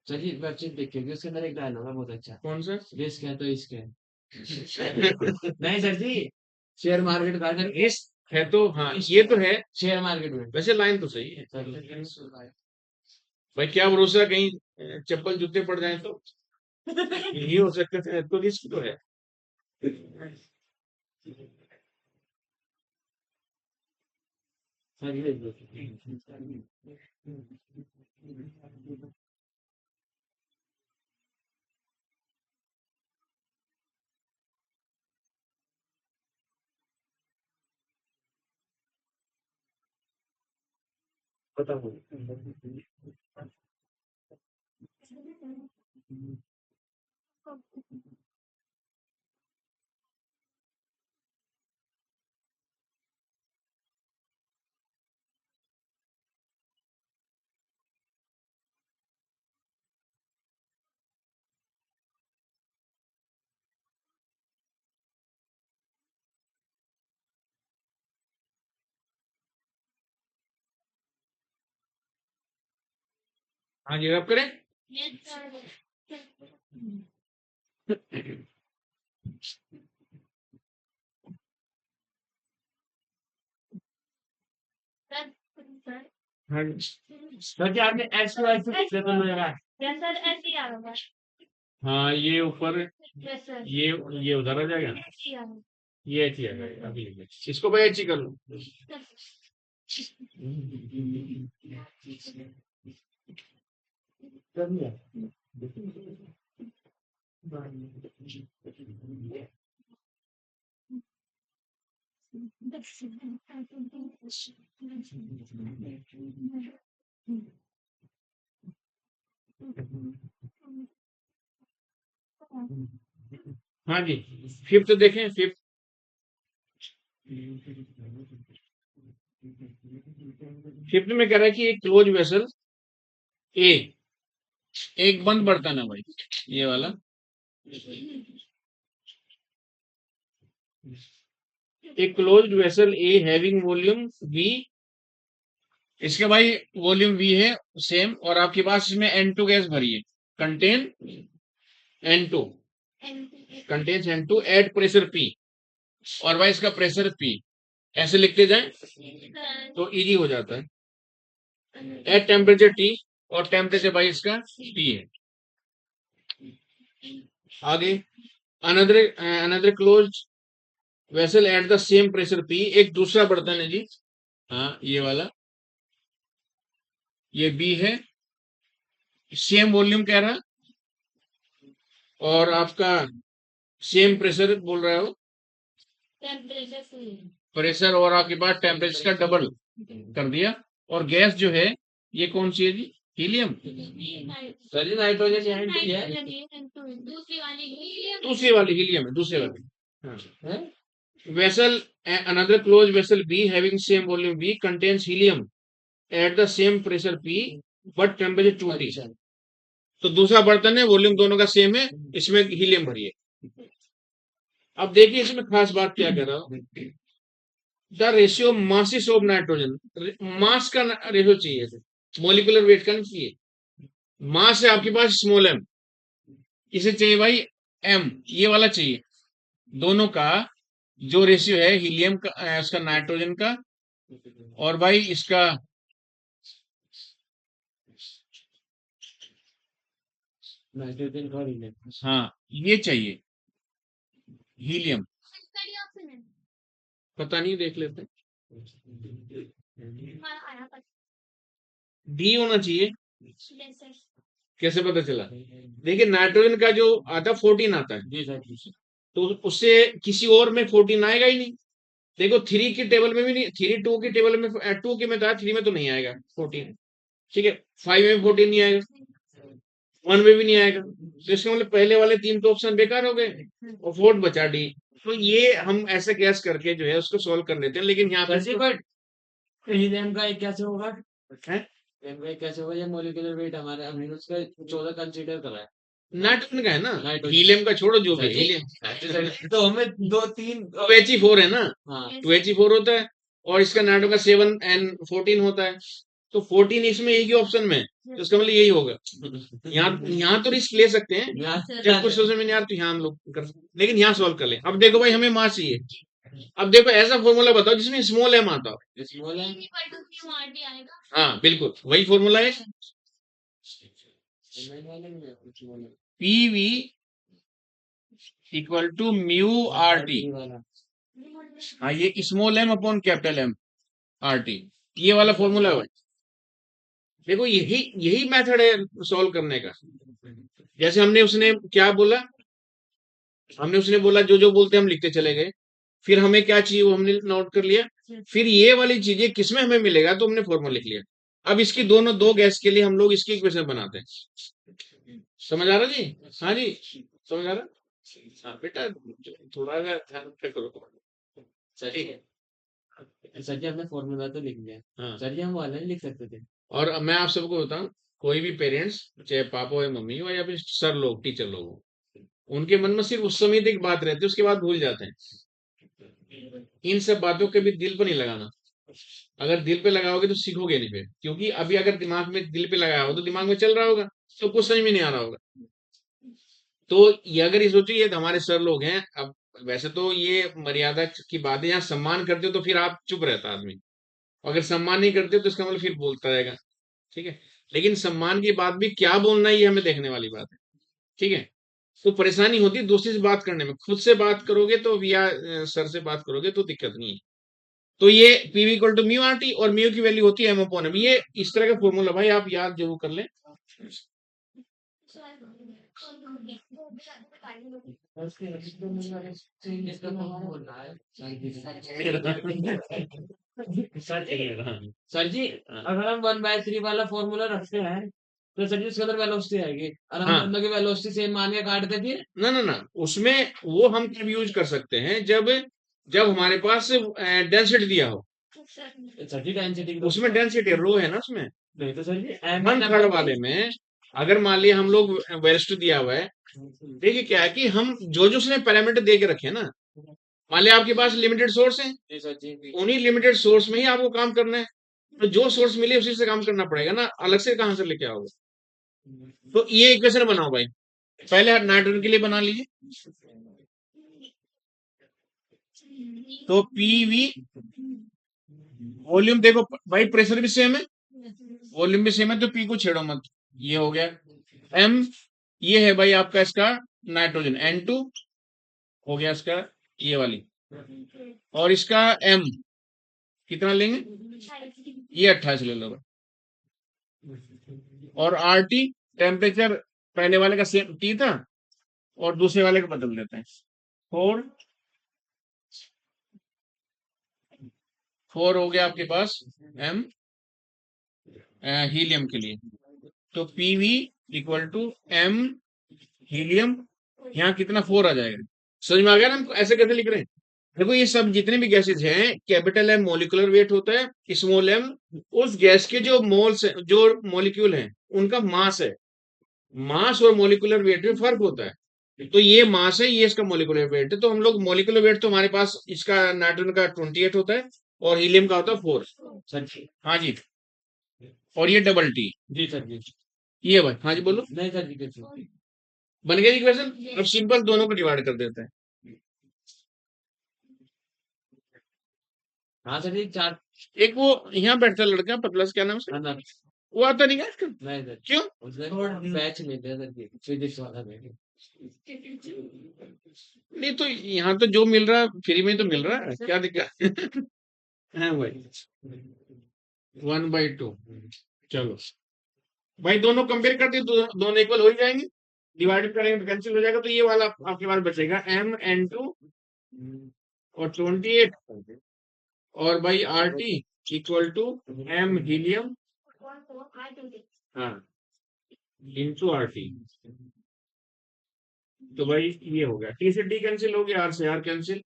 B: सर जी वेबसाइट देखिए उसके अंदर एक डायलॉग है बहुत अच्छा।
A: कौन सा?
B: रिस्क है तो इसके नहीं सर जी शेयर मार्केट का सर
A: रिस्क है तो हाँ ये तो है,
B: शेयर मार्केट में
A: वैसे लाइन तो सही है।
B: सर
A: भाई क्या भरोसा कहीं चप्पल जूते पड़ जाए तो ये हो सकता है, तो रिस्क तो है।
B: सर ये बताओ।
A: हाँ जी अब करें। हाँ जी।
B: सर जी आपने एक्स वाई से कितने तो लगा
A: हाँ ये ऊपर, ये उधर आ जाएगा, ये अच्छी आ जाएगा अभी, इसको भाई अच्छी कर लो। हाँ जी, फिफ्थ देखें, फिफ्थ। फिफ्थ में कह रहा है कि एक क्लोज वेसल ए, एक बंद बर्तन है भाई, ये वाला। एक closed vessel A having volume we, इसका भाई वॉल्यूम वी है सेम, और आपके पास इसमें N2 गैस भरी है, contain N2, contains N2 at pressure P, और भाई इसका प्रेशर P ऐसे लिखते जाए तो इजी हो जाता है। एट टेम्परेचर T, और टेम्परेचर भाई इसका T है। आगे another close vessel at the same pressure P, एक दूसरा बर्तन है जी, हाँ ये वाला, ये B है, सेम वॉल्यूम कह रहा, और आपका सेम प्रेशर बोल रहा हो, प्रेशर और आपके पास टेम्परेचर का डबल कर दिया। और गैस जो है ये कौन सी है जी, हीलियम।
B: सर जी नाइट्रोजन एंटी है।
A: दूसरी वाली हीलियम है, दूसरी वाली। हाँ।
B: हैं?
A: Vessel another close vessel B having same volume V contains helium at the same pressure P but temperature 2T।
B: अच्छा।
A: तो दूसरा बर्तन है, वॉल्यूम दोनों का सेम है, इसमें हीलियम भरी है। अब देखिए इसमें खास बात क्या कर रहा हूं, the ratio masses of nitrogen, mass का रेशियो चाहिए, मोलिकुलर वेट का नहीं चाहिए। मास है आपके पास स्मॉल m, इसे चाहिए भाई m, ये वाला चाहिए। दोनों का जो रेशियो है हीलियम का उसका नाइट्रोजन का, और भाई इसका
B: नाइट्रोजन का हीलियम।
A: हाँ ये चाहिए हीलियम, पता नहीं देख लेते डी होना चाहिए। कैसे पता चला, देखिए नाइट्रोजन का जो आता 14 आता है,
B: जी सर।
A: तो उससे किसी और में 14 आएगा ही नहीं। देखो 3 की टेबल में भी नहीं, 3 2 की टेबल में 2 के में था, 3 में तो नहीं आएगा 14, ठीक है। 5 में 14 नहीं आएगा, 1 में भी नहीं आएगा, तो इसका मतलब पहले वाले 3 तो ऑप्शन बेकार हो गए, और फोर्थ बचा डी। तो ये हम ऐसे गैस करके जो है उसको सॉल्व कर लेते हैं, लेकिन यहाँ
B: सर जी
A: पे
B: बट हीलियम का एक कैसे होगा?
A: है
B: हीलियम का एक कैसे होगा? ये मोलिकुलर वेट हमारे हमने उसका 14 कंसीडर करा है।
A: नाइट्रोजन का है ना,
B: नाइट्रोजन
A: हीलियम का छोड़ो, जो भी
B: सर जी,
A: हीलियम
B: तो हमें 2-3
A: टू एच ई 4 है ना,
B: हाँ
A: 2He4 होता है, और इसका नाइट्रो का 7 एंड 14 होता है, तो 14 इसमें एक ही ऑप्शन में है, तो इसका मतलब यही होगा। यहाँ तो रिस्क ले सकते हैं, जब कुछ सोचने में नहीं आ रहा तो यहाँ हम लोग कर सकते हैं, लेकिन यहाँ सॉल्व कर लें। अब देखो भाई हमें मास चाहिए, अब देखो ऐसा फॉर्मूला बताओ जिसमें स्मॉल एम आता हो।
B: स्मॉल है।
A: हाँ बिल्कुल वही फॉर्मूला है, P V equal to mu R T. हाँ ये small M upon capital M R T, ये वाला फॉर्मूला है। देखो यही यही मेथड है सॉल्व करने का। जैसे हमने उसने क्या बोला, हमने उसने बोला जो जो बोलते हम लिखते चले गए, फिर हमें क्या चाहिए वो हमने नोट कर लिया, फिर ये वाली चीजें किसमें हमें मिलेगा तो हमने फॉर्मूला लिख लिया। अब इसकी दोनों दो गैस के लिए हम लोग इसकी इक्वेशन बनाते हैं। समझ आ रहा जी, हाँ जी समझ आ रहा। हाँ बेटा थोड़ा सा ध्यान रखा करो।
B: सर जी सर जी हमने फॉर्मूला तो लिख लिया।
A: हाँ
B: सर जी हम वाला नहीं लिख सकते थे।
A: और अब मैं आप सबको बताऊं, कोई भी पेरेंट्स चाहे पापा हो या मम्मी हो या फिर सर लोग टीचर लोग हो, उनके मन में सिर्फ उस समय तक बात रहती है, उसके बाद भूल जाते हैं। इन सब बातों के भी दिल पर नहीं लगाना, अगर दिल पे लगाओगे तो सीखोगे नहीं फिर, क्योंकि अभी अगर दिमाग में दिल पे लगाया हो तो दिमाग में चल रहा होगा, तो कुछ समझ में नहीं आ रहा होगा। तो ये अगर ये सोचो ये हमारे सर लोग हैं, अब वैसे तो ये मर्यादा की बात है, यहाँ सम्मान करते हो तो फिर आप चुप रहता आदमी, अगर सम्मान नहीं करते तो इसका मतलब फिर बोलता रहेगा, ठीक है। लेकिन सम्मान की बात भी क्या बोलना है ये हमें देखने वाली बात है, ठीक है। तो परेशानी होती है दूसरे से बात करने में, खुद से बात करोगे तो या सर से बात करोगे तो दिक्कत नहीं है। तो ये PV equal to mu R T, और म्यू की वैल्यू होती है एम अपॉन एम, ये इस तरह का फॉर्मूला भाई आप याद जरूर कर लें।
B: इसका कौन बोल रहा है?
A: सर जी मेरा।
B: सर जी,
A: हाँ
B: अगर हम 1/3 वाला फॉर्मूला रखते हैं तो सर जी उसके अंदर वेलोसिटी आएगी और हम
A: हाँ,
B: दोनों की वेलोसिटी सेम मान के काट दे फिर।
A: ना ना ना, उसमें वो हम तब यूज कर सकते हैं जब जब हमारे पास डेंसिटी दिया हो।
B: सर जी डेंसिटी
A: उसमें डेंसिटी रो है ना उसमें।
B: नहीं तो सर जी एम
A: वन
B: एन
A: थर्ड
B: अपन
A: वाले में अगर मान लिया हम लोग वेस्ट दिया हुआ है, देखिए क्या है कि हम जो जो उसने पैरामीटर दे के रखे हैं ना, मान लिया आपके पास लिमिटेड सोर्स है,
B: जी सर जी।
A: उन्हीं लिमिटेड सोर्स में ही आपको काम करना है। तो जो सोर्स मिले उसी से काम करना पड़ेगा ना, अलग से कहां से लेके आओगे। तो ये इक्वेशन बनाओ भाई, पहले नाइट्रोजन के लिए बना लीजिए। तो पीवी वॉल्यूम देखो भाई, प्रेशर भी सेम है, वॉल्यूम भी सेम है, तो पी को छेड़ो मत। ये हो गया एम, ये है भाई आपका इसका नाइट्रोजन N2 हो गया इसका, ये वाली। और इसका एम कितना लेंगे, ये 28 ले लो भाई। और आर टी, टेम्परेचर पहले वाले का सेम टी था और दूसरे वाले का बदल देते हैं। 4 हो गया आपके पास एम हीलियम के लिए। तो PV equal to M helium, यहाँ कितना 4 आ जाएगा। समझ में आ गया ना हमको ऐसे कैसे लिख रहे हैं। देखो ये सब जितने भी गैसेज हैं, कैपिटल एम मोलिकुलर वेट होता है, स्मॉल एम उस गैस के जो मोल्स जो मॉलिक्यूल हैं उनका मास है। मास और मोलिकुलर वेट में फर्क होता है। तो ये मास है, ये इसका मोलिकुलर वेट है। तो हम लोग मोलिकुलर वेट तो हमारे पास इसका नाइट्रोजन का 28 होता है और हीलियम का होता है 4।
B: सर जी।
A: हाँ जी। और ये डबल टी,
B: जी सर जी।
A: ये भाई हाँ जी बोलो।
B: नहीं सर जी कुछ नहीं।
A: बन गया इक्वेशन। अब सिंपल दोनों को डिवाइड कर देते हैं।
B: हाँ सर जी 4।
A: एक वो यहाँ बैठता है लड़का पतला सा, क्या नाम है उसका?
B: हाँ ना।
A: वो आता नहीं क्या इसका?
B: नहीं सर।
A: क्यों?
B: उसने बैच मिल गया सर जी, फिजिक्स वाला बैच।
A: नहीं तो यहाँ तो जो मिल रहा है फ्री में तो मिल रहा है, क्या दिक्कत है भाई। 1/2, चलो भाई दोनों कंपेयर कर दिए तो दोनों इक्वल हो ही जाएंगे। डिवाइड करेंगे तो कैंसिल हो जाएगा, तो ये वाला आपके पास बचेगा MN2 और 28 और भाई RT equal to M helium, हाँ, इंटू RT। तो भाई ये हो गया, T से T कैंसिल हो गया, R से R कैंसिल,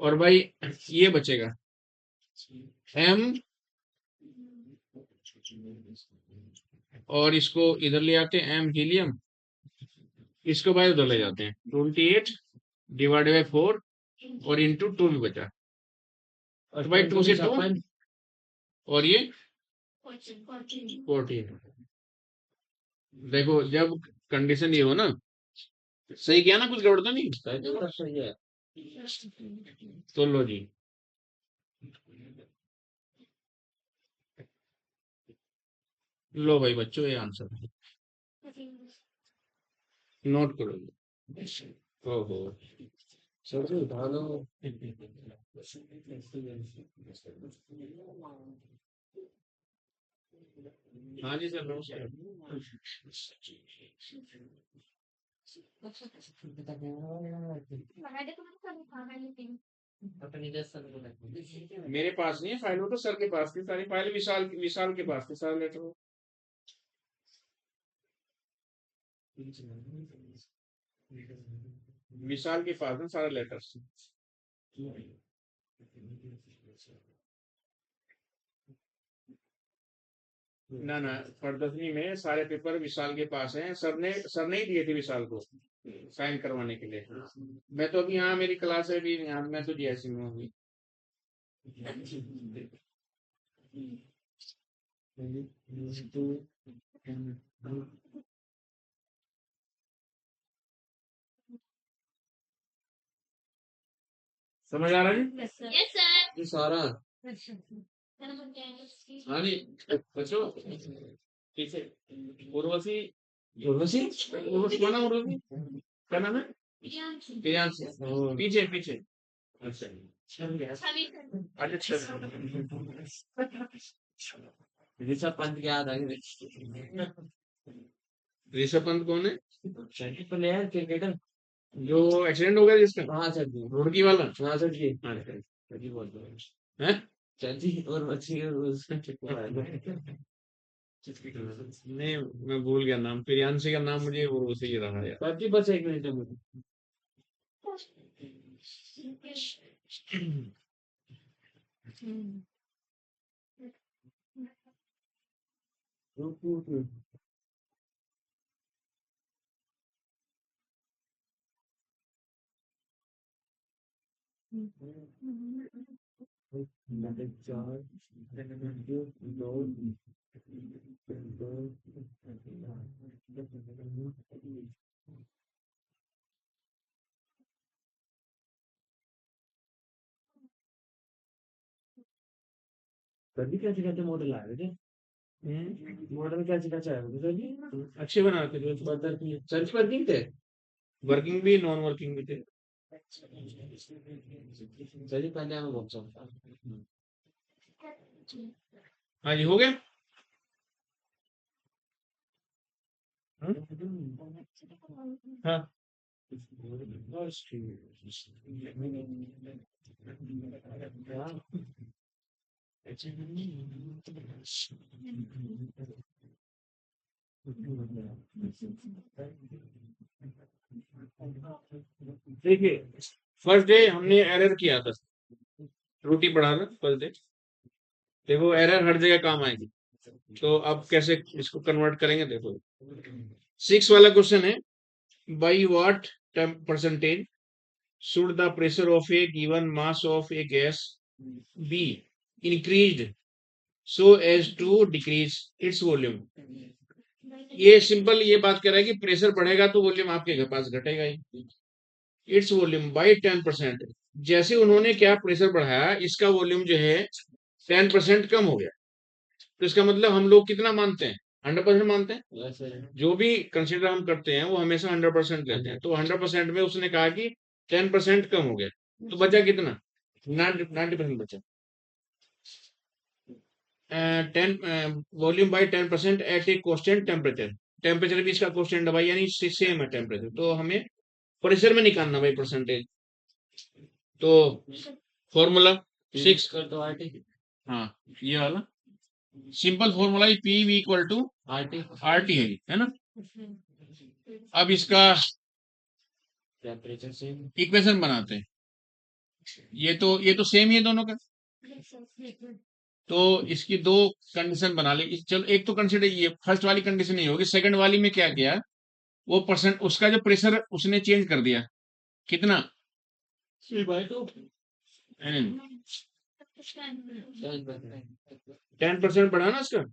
A: और भाई ये बचेगा M, और इसको इधर ले आते हैं M हीलियम, इसको भाई उधर ले जाते हैं 28 डिवाइड बाई 4 और इंटू 2 भी बचा। तो भाई 2 से 2 और ये 14। देखो जब कंडीशन ये हो ना, सही किया ना, कुछ गड़बड़ तो नहीं।
B: सही है।
A: तो लो जी, लो भाई बच्चों ये आंसर नोट करो जी। ओहो,
B: सर जी उठा लो।
A: हाँ जी सर नमस्कार।
B: अपनी जैसा
A: मेरे पास नहीं है फाइल, वो तो सर के पास थी सारी फाइल, विशाल विशाल के पास थी सारा लेटर। विशाल के पास है सारा लेटर्स। ना ना, प्रदर्शनी में सारे पेपर विशाल के पास हैं, सर ने ही दिए थे विशाल को साइन करवाने के लिए। मैं तो अभी यहाँ मेरी क्लास है, अभी यहाँ मैं तो जीएससी में हूँ अभी। समझ आ रहा है जी?
B: ये सारा।
A: हाँ जी बच्चों, पीछे उर्वशी,
B: उर्वशी।
A: उर्वशी क्या नाम, उर्वशी क्या नाम है? प्रियांश, पीछे पीछे। अच्छा अच्छा
B: ऋषभ पंत याद आ गए।
A: ऋषभ पंत कौन है?
B: Player cricketer.
A: जो एक्सीडेंट हो गया जिसका,
B: हाँ सर जी।
A: रुड़की वाला।
B: हाँ सर जी।
A: हाँ,
B: सर जी बोल रहे हैं।
A: हैं?
B: सर जी और बच्ची उसका चिपका है।
A: नहीं, मैं भूल गया नाम, प्रियांशी का नाम मुझे वो उसे ही रहा यार।
B: सर जी बस 1 मिनट है मुझे। सर जी कैसे कैसे मॉडल आ रहे थे? मॉडल कैसे कैसे आए थे सर जी?
A: अच्छे बनाते थे,
B: बदल की सर जी वर्किंग थे।
A: वर्किंग भी नॉन वर्किंग भी थे।
B: सर जी पहले हमें बहुत था।
A: हाँ जी, हो गया। हाँ, हाँ। देखिए, फर्स्ट डे हमने एरर किया था, त्रुटि पढ़ा था फर्स्ट डे। देखो एरर हर जगह काम आएगी, तो अब कैसे इसको कन्वर्ट करेंगे देखो। 6 वाला क्वेश्चन है, by what percentage should the pressure of a given mass of a gas be increased so as to decrease its volume? ये सिंपल ये बात कर रहा है कि प्रेशर बढ़ेगा तो वॉल्यूम आपके घर पास घटेगा ही। Its volume by 10%। जैसे उन्होंने क्या प्रेशर बढ़ाया, इसका वॉल्यूम जो है 10% कम हो गया। तो इसका मतलब हम लोग कितना मानते हैं, 100% मानते हैं।
B: वैसे
A: जो भी कंसिडर हम करते हैं वो हमेशा 100% लेते हैं। तो 100% में उसने कहा कि 10% कम हो गया, तो बचा कितना, 90% बचा। 10 volume by 10% at a constant temperature. Temperature भी इसका कांस्टेंट है भाई, यानी सेम है टेम्परेचर। तो हमें प्रेशर में निकालना भाई परसेंटेज। तो फॉर्मूला 6
B: कर दो आरटी।
A: हाँ, ये वाला सिंपल फॉर्मूला ही P V equal to
B: RT
A: R T है ना। अब इसका
B: टेम्परेचर सेम।
A: इक्वेशन बनाते हैं। ये तो सेम ही है दोनों का। तो इसकी दो कंडीशन बना ली। चलो एक तो कंसिडर, ये फर्स्ट वाली कंडीशन नहीं होगी। सेकंड वाली में क्या किया, वो परसेंट उसका जो प्रेशर उसने चेंज कर दिया। कितना,
B: सी बाय 2
A: 10% बढ़ा ना उसका।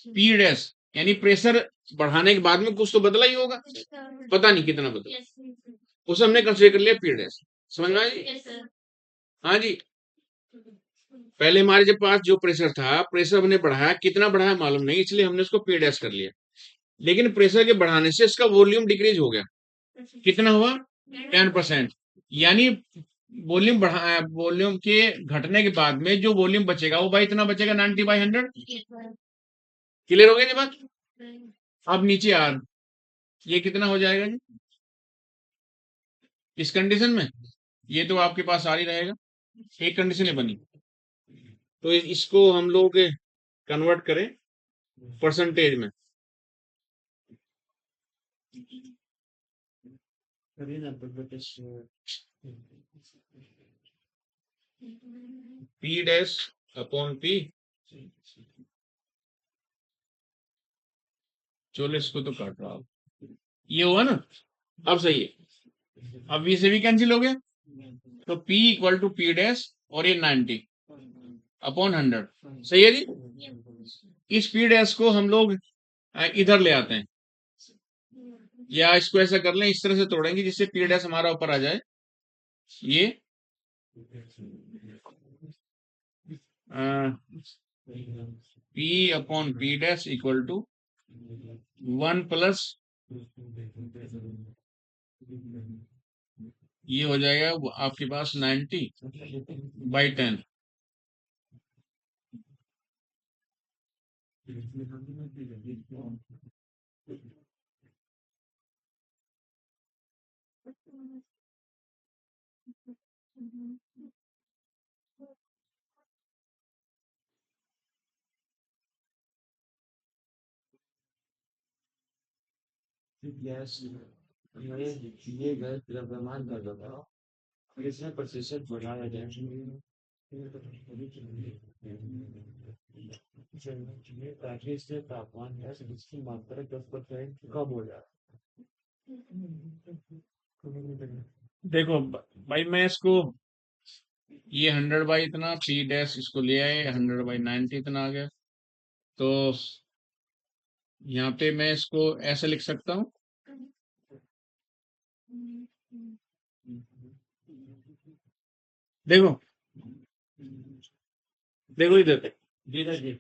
A: पी डैश यानी प्रेशर बढ़ाने के बाद में कुछ तो बदला ही होगा, पता नहीं कितना बदला, उसे हमने कंसिडर कर लिया पी डैश। समझ में आई? हाँ जी। पहले हमारे जब पास जो प्रेशर था, प्रेशर हमने बढ़ाया, कितना बढ़ाया मालूम नहीं, इसलिए हमने उसको पी डैश कर लिया। लेकिन प्रेशर के बढ़ाने से इसका वॉल्यूम डिक्रीज हो गया। कितना हुआ, 10%। यानी वॉल्यूम बढ़ा, वॉल्यूम के घटने के बाद में जो वॉल्यूम बचेगा वो भाई इतना बचेगा 90/100। क्लियर हो गया जी बात। अब नीचे आर, ये कितना हो जाएगा जी इस कंडीशन में। ये तो आपके पास आर ही रहेगा, एक कंडीशन है बनी। तो इसको हम लोग कन्वर्ट करें परसेंटेज में। पी डैश अपॉन पी, चलो इसको तो काट रहा हूं। ये हुआ ना, अब सही है। अब ये से भी कैंसिल हो गया, तो P equal to P dash और ये 90 अपॉन 100। सही है जी। इस पी डैश को हम लोग इधर ले आते हैं, या इसको ऐसा कर लें, इस तरह से तोड़ेंगे जिससे पी डैश हमारा ऊपर आ जाए। ये P upon P dash equal to 1 plus ये हो जाएगा आपके पास 90/10।
B: गैस ये गैस द्रव्यमान कर देता हूँ इसमें प्रतिशत बढ़ाया जाए ताकि इससे तापमान है इसकी मात्रा 10% कम हो जाए।
A: देखो भाई मैं इसको ये 100/, इतना पी डैश इसको ले आए 100/90 इतना आ गया। तो यहाँ पे मैं इसको ऐसे लिख सकता हूँ। देखो देखो इधर
B: जी सर जी।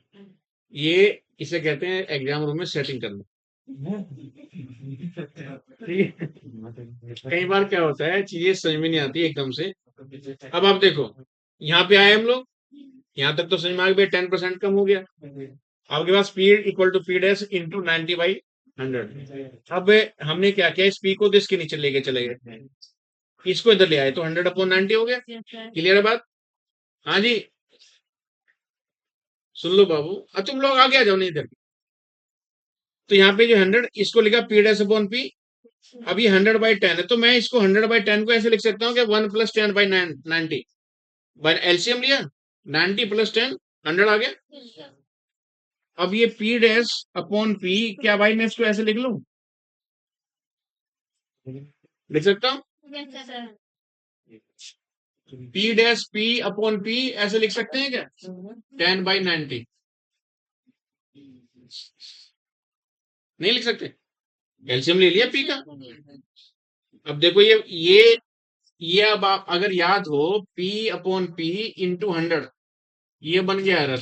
A: ये इसे कहते हैं एग्जाम रूम में सेटिंग करना। ठीक है? कई बार क्या होता है चीजें समझ में नहीं आती एकदम से। अब आप देखो यहाँ पे आए हम लोग, यहाँ तक तो समझ में आ गया 10% कम हो गया। आपके पास speed equal to P dash into 90/100। अब हमने क्या किया, इस पी को तो इसके नीचे लेके चले गए, इसको इधर ले आए तो 100/90 हो गया। क्लियर है बात? हाँ जी, सुन लो बाबू। अब तुम लोग आगे आ जाओ नहीं इधर। तो यहाँ पे जो 100 इसको लिखा पी डैश अपॉन पी। अब ये 100/10 है तो मैं इसको 100/10 को ऐसे लिख सकता हूँ कि 1 + 10/90। एलसीएम लिया 90 + 10 100 आ गया। अब ये पी डैश अपॉन पी, क्या भाई मैं इसको ऐसे लिख लूं? लिख सकता हूँ P dash P upon P, ऐसे लिख सकते हैं क्या? 10/90 नहीं लिख सकते? एलसीएम ले लिया पी का। अब देखो ये अब आप अगर याद हो पी अपॉन पी इंटू 100, ये बन गया एरर।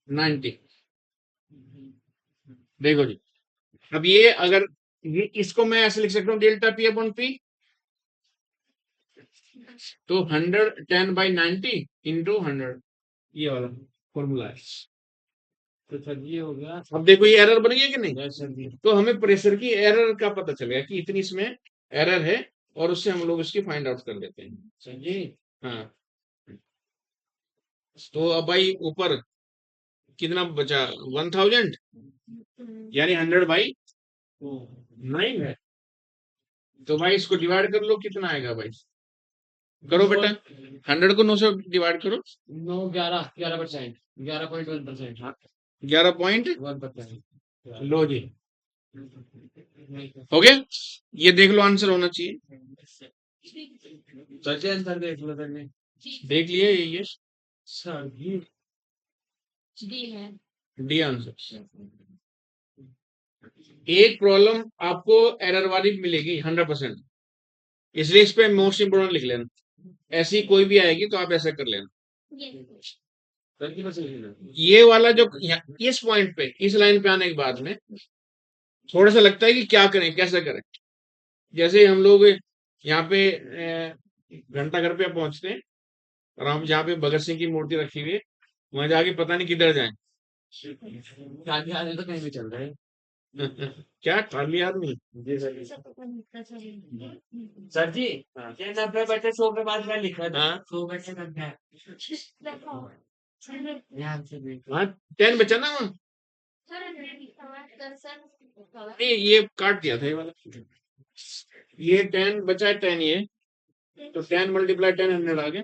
A: नाइनटी। देखो जी, अब ये अगर ये इसको मैं ऐसे लिख सकता हूँ डेल्टा पी अपॉन पी, तो 110/90 इंटू 100, ये वाला फॉर्मूला है।
B: तो सर ये हो गया।
A: अब देखो ये एरर बन गया कि नहीं?
B: यस सर जी।
A: तो हमें प्रेशर की एरर का पता चल गया कि इतनी इसमें एरर है, और उससे हम लोग इसकी फाइंड आउट कर लेते हैं।
B: सर जी।
A: हाँ, तो अब भाई ऊपर कितना बचा? 1000, यानी 100/9 है। तो भाई इसको डिवाइड कर लो, कितना आएगा भाई? करो बेटा, 100 को 9 से डिवाइड करो।
B: 9 11 11%, 11.1%। हाँ
A: 11.1%।
B: 1%।
A: लो जी, हो गया। ये देख लो, आंसर होना चाहिए।
B: सर जी आंसर देख लो सर ने।
A: देख लिए ये
B: सर जी
A: डी आंसर। एक प्रॉब्लम आपको एरर वाली मिलेगी 100%, इसलिए इस पे मोस्ट इंपोर्टेंट लिख लेना। ऐसी कोई भी आएगी तो आप ऐसा कर लेना।
B: सर की बस
A: ये वाला जो इस पॉइंट पे, इस लाइन पे आने के बाद में थोड़ा सा लगता है कि क्या करें, कैसे करें। जैसे हम लोग यहाँ पे घंटा घर पे पहुंचते हैं, और हम जहाँ पे भगत सिंह की मूर्ति रखी हुई है वहां जाके पता नहीं किधर जाएं।
B: शादी आने तो कहीं भी चल रहे हैं।
A: क्या खाली आदमी?
B: जी सर जी। सर जी
A: हाँ
B: ये 90/100 के बाद में लिखा था
A: हाँ
B: 100 करना है। ध्यान से देखो।
A: हाँ, 10 बचा ना वहाँ। नहीं, ये काट दिया था ये वाला। ये 10 बचा है, 10 ये, तो 10 × 10 100 आ गया।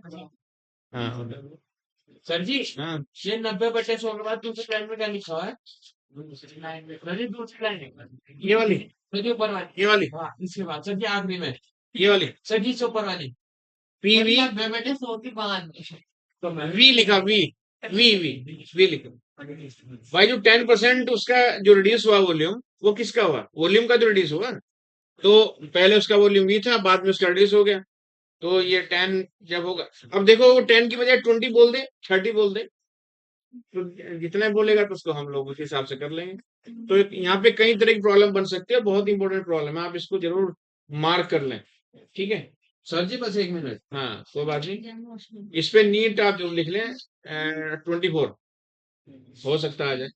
A: हाँ
B: सर जी
A: हाँ,
B: ये 90/100 के बाद दूसरे लाइन में क्या लिखा हुआ है? दूसरी लाइन में सर जी दूसरी लाइन में
A: ये वाली,
B: सर जी ऊपर वाली।
A: ये वाली,
B: हाँ इसके बाद सर जी आखिरी में
A: ये वाली
B: सर जी से ऊपर वाली।
A: पी वी
B: 90/100 के बाद तो मैं
A: वी लिखा, वी वी वी वी लिखा। भाई जो 10% उसका जो रिड्यूस हुआ वॉल्यूम, वो किसका हुआ? वॉल्यूम का जो रिड्यूस हुआ। तो पहले उसका वॉल्यूम वी था, बाद में उसका रिड्यूस हो गया। तो ये 10 जब होगा, अब देखो वो 10 की बजाय 20 बोल दे, 30 बोल दे, तो जितना बोलेगा तो उसको हम लोग उस हिसाब से कर लेंगे। तो यहाँ पे कई तरह की प्रॉब्लम बन सकती है, बहुत इंपॉर्टेंट प्रॉब्लम है, आप इसको जरूर मार्क कर लें। ठीक है?
B: सर जी बस 1 मिनट।
A: हाँ कोई बात नहीं, इस पे नीट आप जो लिख लें 24 हो सकता है आ जाए।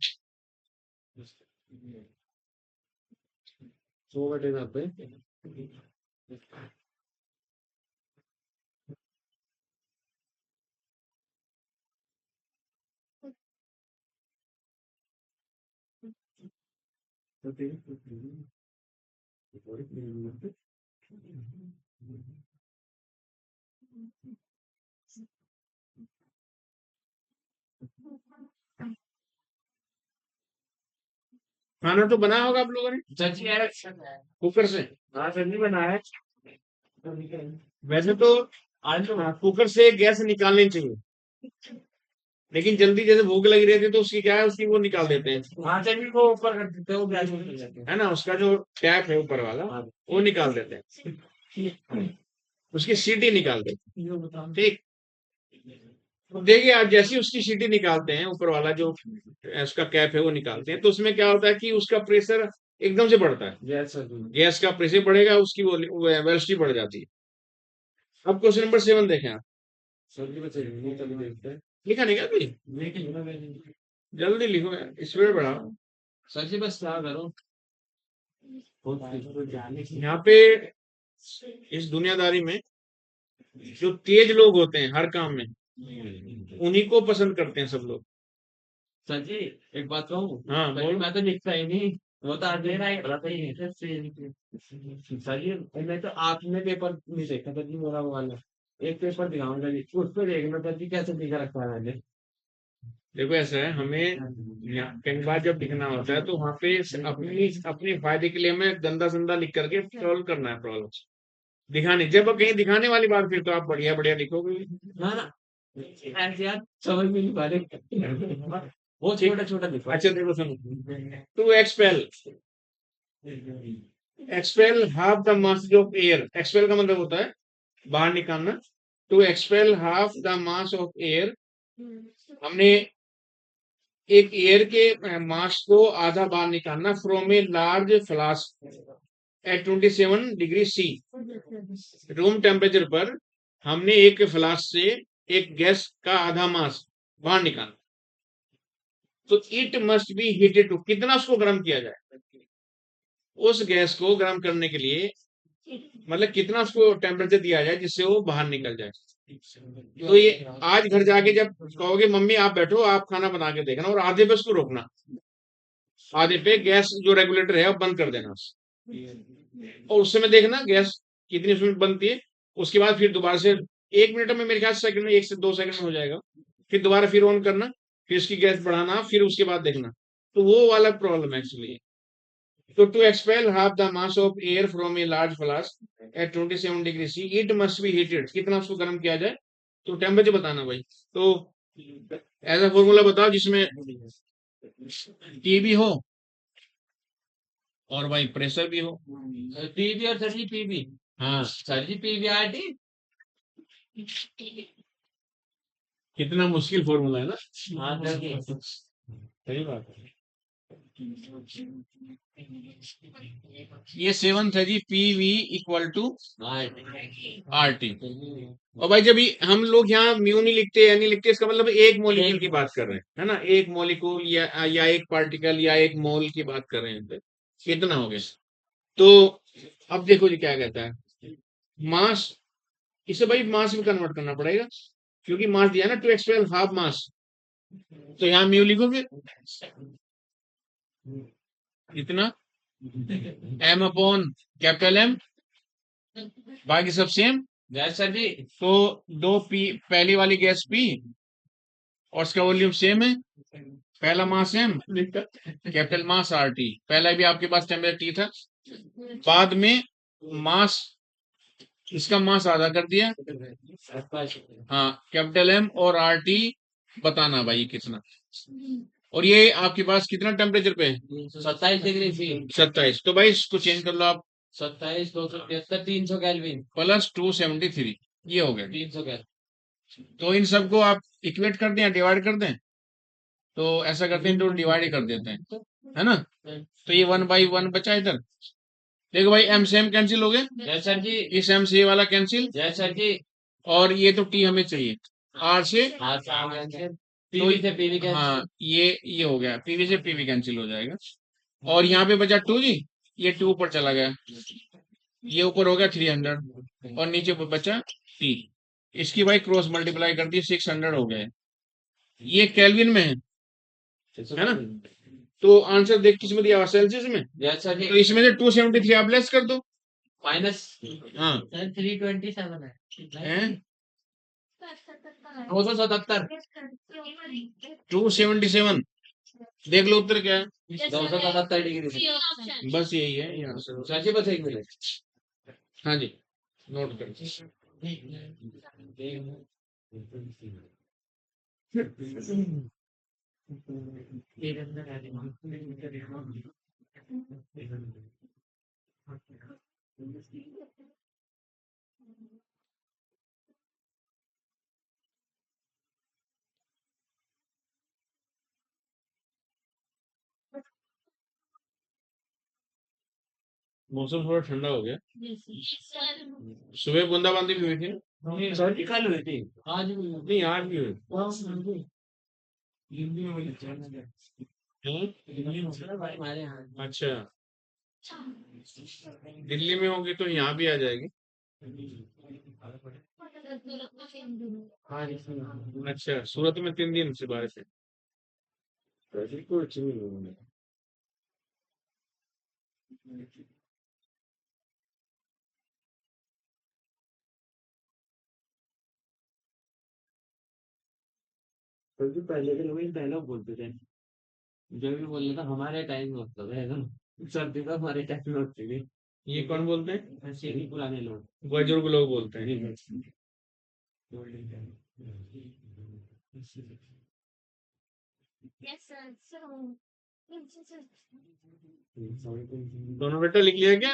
B: 100/90
A: खाना तो बनाया होगा आप लोगों ने
B: सर जी यार
A: कुकर से।
B: हाँ सर जी बनाया है।
A: वैसे तो
B: आज तो
A: कुकर से गैस निकालनी चाहिए, लेकिन जल्दी जैसे भूख लगी रहती है तो उसकी क्या है, उसकी वो निकाल देते हैं,
B: हाँ सर जी को ऊपर कर देते हो गैस में चल जाते हैं।
A: है ना, उसका जो टैप है ऊपर वाला
B: हाँ
A: वो निकाल देते हैं, उसकी सीटी निकाल देते
B: ये बताओ
A: हैं। ठीक। तो देखिए आप जैसे ही उसकी सीटी निकालते हैं, ऊपर वाला जो उसका कैप है वो निकालते हैं, तो उसमें क्या होता है कि उसका प्रेशर एकदम से बढ़ता है,
B: गैस सर जी
A: गैस का प्रेशर बढ़ेगा, उसकी वो वेलोसिटी बढ़ जाती है। अब क्वेश्चन नंबर 7 देखें आप।
B: सर जी बच्चे नहीं तभी देखते हैं
A: लिखा नहीं क्या अभी?
B: लेकिन ना मैंने
A: जल्दी लिखो यार, स्पीड बढ़ाओ।
B: सर जी बस क्या करो बहुत जाने की
A: यहाँ पे इस दुनियादारी में जो तेज लोग होते हैं हर काम में, उन्हीं को पसंद करते हैं सब लोग।
B: सर जी एक बात कहूँ
A: हाँ
B: सर जी
A: बोलो।
B: मैं तो लिखता ही नहीं वो तो आज देना ही पड़ा था ही सर जी मैं तो आपने पेपर नहीं देखा सर जी मेरा वो वाला एक पेपर दिखाऊंगा जी उस पर देखना सर जी कैसे लिखा रखा है मैंने
A: देखो ऐसा है, हमें कई बार जब लिखना होता है तो वहां पे अपनी अपने फायदे के लिए हमें गंदा संदा लिख करके सॉल्व करना है प्रॉब्लम। दिखाने जब कहीं दिखाने वाली बात, फिर तो आप बढ़िया बढ़िया लिखोगे।
B: ना ना ऐसे यार समझ में नहीं पा रहे वो छोटा छोटा लिखा
A: अच्छा देखो सुनो, to expel expel half the mass of air. Expel का मतलब होता है बाहर निकालना। To expel half the mass of air, हमने एक एयर के मास को आधा बाहर निकालना from a large flask at 27 degree C। Room temperature पर हमने एक फ्लास्क से एक गैस का आधा मास बाहर निकालना, तो it must be heated to, कितना उसको गर्म किया जाए, उस गैस को गर्म करने के लिए मतलब कितना उसको टेम्परेचर दिया जाए जिससे वो बाहर निकल जाए। तो ये आज घर जाके जब कहोगे मम्मी आप बैठो आप खाना बना के देखना, और आधे पे उसको रोकना, आधे पे गैस जो रेगुलेटर है वो बंद कर देना, और उस समय देखना गैस कितनी उसमें बनती है। उसके बाद फिर दोबारा से 1 मिनट में, मेरे ख्याल से सेकंड में, 1 से 2 सेकंड में हो जाएगा। फिर दोबारा फिर ऑन करना, फिर उसकी गैस बढ़ाना, फिर उसके बाद देखना। तो वो वाला प्रॉब्लम है एक्चुअली। तो to expel half the mass of air from a large flask at 27 degree C, it must be heated, कितना उसको गर्म किया जाए, तो टेम्परेचर बताना भाई। तो ऐसा फॉर्मूला बताओ जिसमें टी भी हो और भाई प्रेशर भी हो।
B: पीबी और सर जी पीबी
A: हाँ,
B: सर जी पीवीआरटी
A: कितना मुश्किल फॉर्मूला है ना।
B: हाँ सर जी
A: सही बात है। ये 7 है जी, P V equal to R T. और भाई जब हम लोग यहाँ म्यू नहीं लिखते या नहीं लिखते, इसका मतलब एक मॉलिक्यूल की बात कर रहे हैं, है ना, एक मॉलिक्यूल या एक पार्टिकल या एक मोल की बात कर रहे हैं, तो कितना हो गया। तो अब देखो जी क्या कहता है, मास, इसे भाई मास में कन्वर्ट करना पड़ेगा, क्योंकि मास दिया है ना, टू एक्सपेल हाफ मास, तो यहाँ म्यू लिखोगे इतना, एम अपॉन कैपिटल एम, बाकी सब सेम।
B: गैस सर जी
A: तो दो पी, पहली वाली गैस पी और उसका वॉल्यूम सेम है, पहला मास एम, कैपिटल मास आर टी, पहला भी आपके पास टेम्परेचर टी था, बाद में मास, इसका मास आधा कर दिया, हाँ, कैपिटल एम और आर टी बताना भाई कितना। और ये आपके पास कितना टेम्परेचर पे है,
B: 27 डिग्री सी
A: 27, तो भाई इसको चेंज कर लो आप,
B: 27 273 300 केल्विन
A: प्लस 273, ये हो गया।
B: 300 केल्विन
A: तो इन सबको आप इक्वेट कर दें या डिवाइड कर दें, तो ऐसा करते हैं तो डिवाइड ही कर देते हैं, है ना। तो ये 1/1 बचा इधर, देखो भाई एम से एम कैंसिल हो गए,
B: जय सर जी
A: इस एम से ये वाला कैंसिल,
B: जय सर जी
A: और ये तो टी हमें चाहिए, आर से
B: हाँ कैंसिल
A: तो
B: पीवी से पीवी
A: हाँ
B: कैंसिल
A: ये हो गया, पीवी से पीवी कैंसिल हो जाएगा, और यहाँ पे बचा 2 जी, ये 2 ऊपर चला गया, ये ऊपर हो गया 300 और नीचे बचा T। इसकी भाई क्रॉस मल्टीप्लाई कर दी, 600 हो गए। ये केल्विन में है ना? तो आंसर देख किस में दिया हुआ, सेल्सियस में।
B: जैसा
A: तो इसमें से 273 आप लेस कर दो।
B: माइनस
A: हाँ
C: 327 है।
A: हैं?
B: 277
A: 277 देख लो उत्तर क्या है।
B: 277 डिग्री से।
A: बस यही है ये आंसर।
B: चाची बस 1 मिनट।
A: हाँ जी, नोट कर। मौसम थोड़ा ठंडा हो गया। सुबह बूंदाबांदी भी हुई थी ना?
B: सर की कल हुई थी।
C: आज भी
A: नहीं आज भी हुई।
C: हमारे यहाँ
A: अच्छा, दिल्ली में होगी तो यहाँ भी आ जाएगी। अच्छा, सूरत में 3 दिन से बारिश है।
B: क्योंकि पहले के लोग डायलॉग बोलते थे, जो भी बोल रहा था हमारे टाइम में होता था ना, सर्दी तो हमारे टाइम में होती थी।
A: ये कौन बोलते हैं?
B: ऐसे ही पुराने लोग।
A: बुजुर्ग लोग बोलते हैं। दोनों बेटा लिख लिया क्या?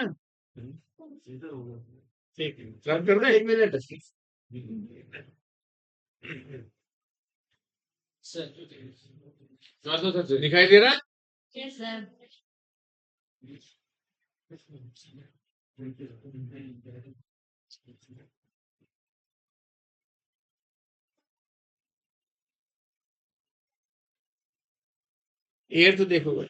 A: ठीक है, रब कर दे।
B: 1 मिनट। कर दो सर।
A: दिखाई दे रहा है?
C: Yes, sir.
A: 8 तो देखो भाई।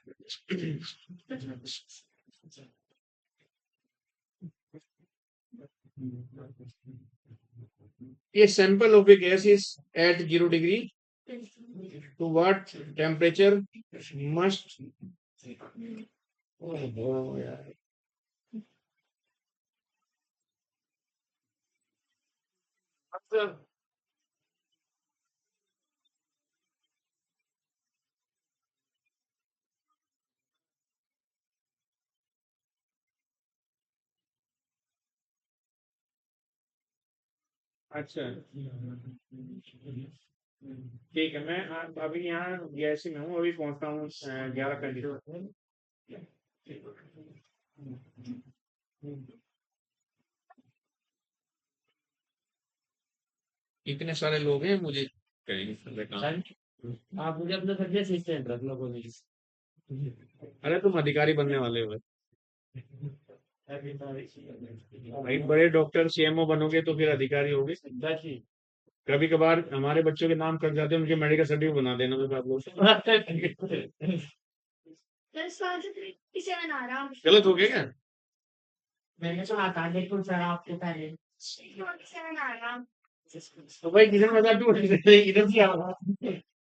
A: A sample of a gas is at 0 degree. To what temperature must? Oh, यार। अच्छा ठीक है, मैं अभी यहाँ गैस में हूँ, अभी पहुँचता हूँ 11 कैंडिडेट। इतने सारे लोग हैं, मुझे करेंगे काम।
B: आप मुझे अपना सब्जी असिस्टेंट रख लो कोई।
A: अरे तुम अधिकारी बनने वाले हो भाई, बड़े डॉक्टर सीएमओ बनोगे तो फिर अधिकारी होगे। कभी कभार हमारे बच्चों के नाम कट जाते हैं, उनके मेडिकल सर्टिफिकेट बना देना तो आप लोग। गलत हो गया क्या?
C: मैंने तो आता देखो सर आपके पहले
A: तो भाई किधर बता तू इधर से आ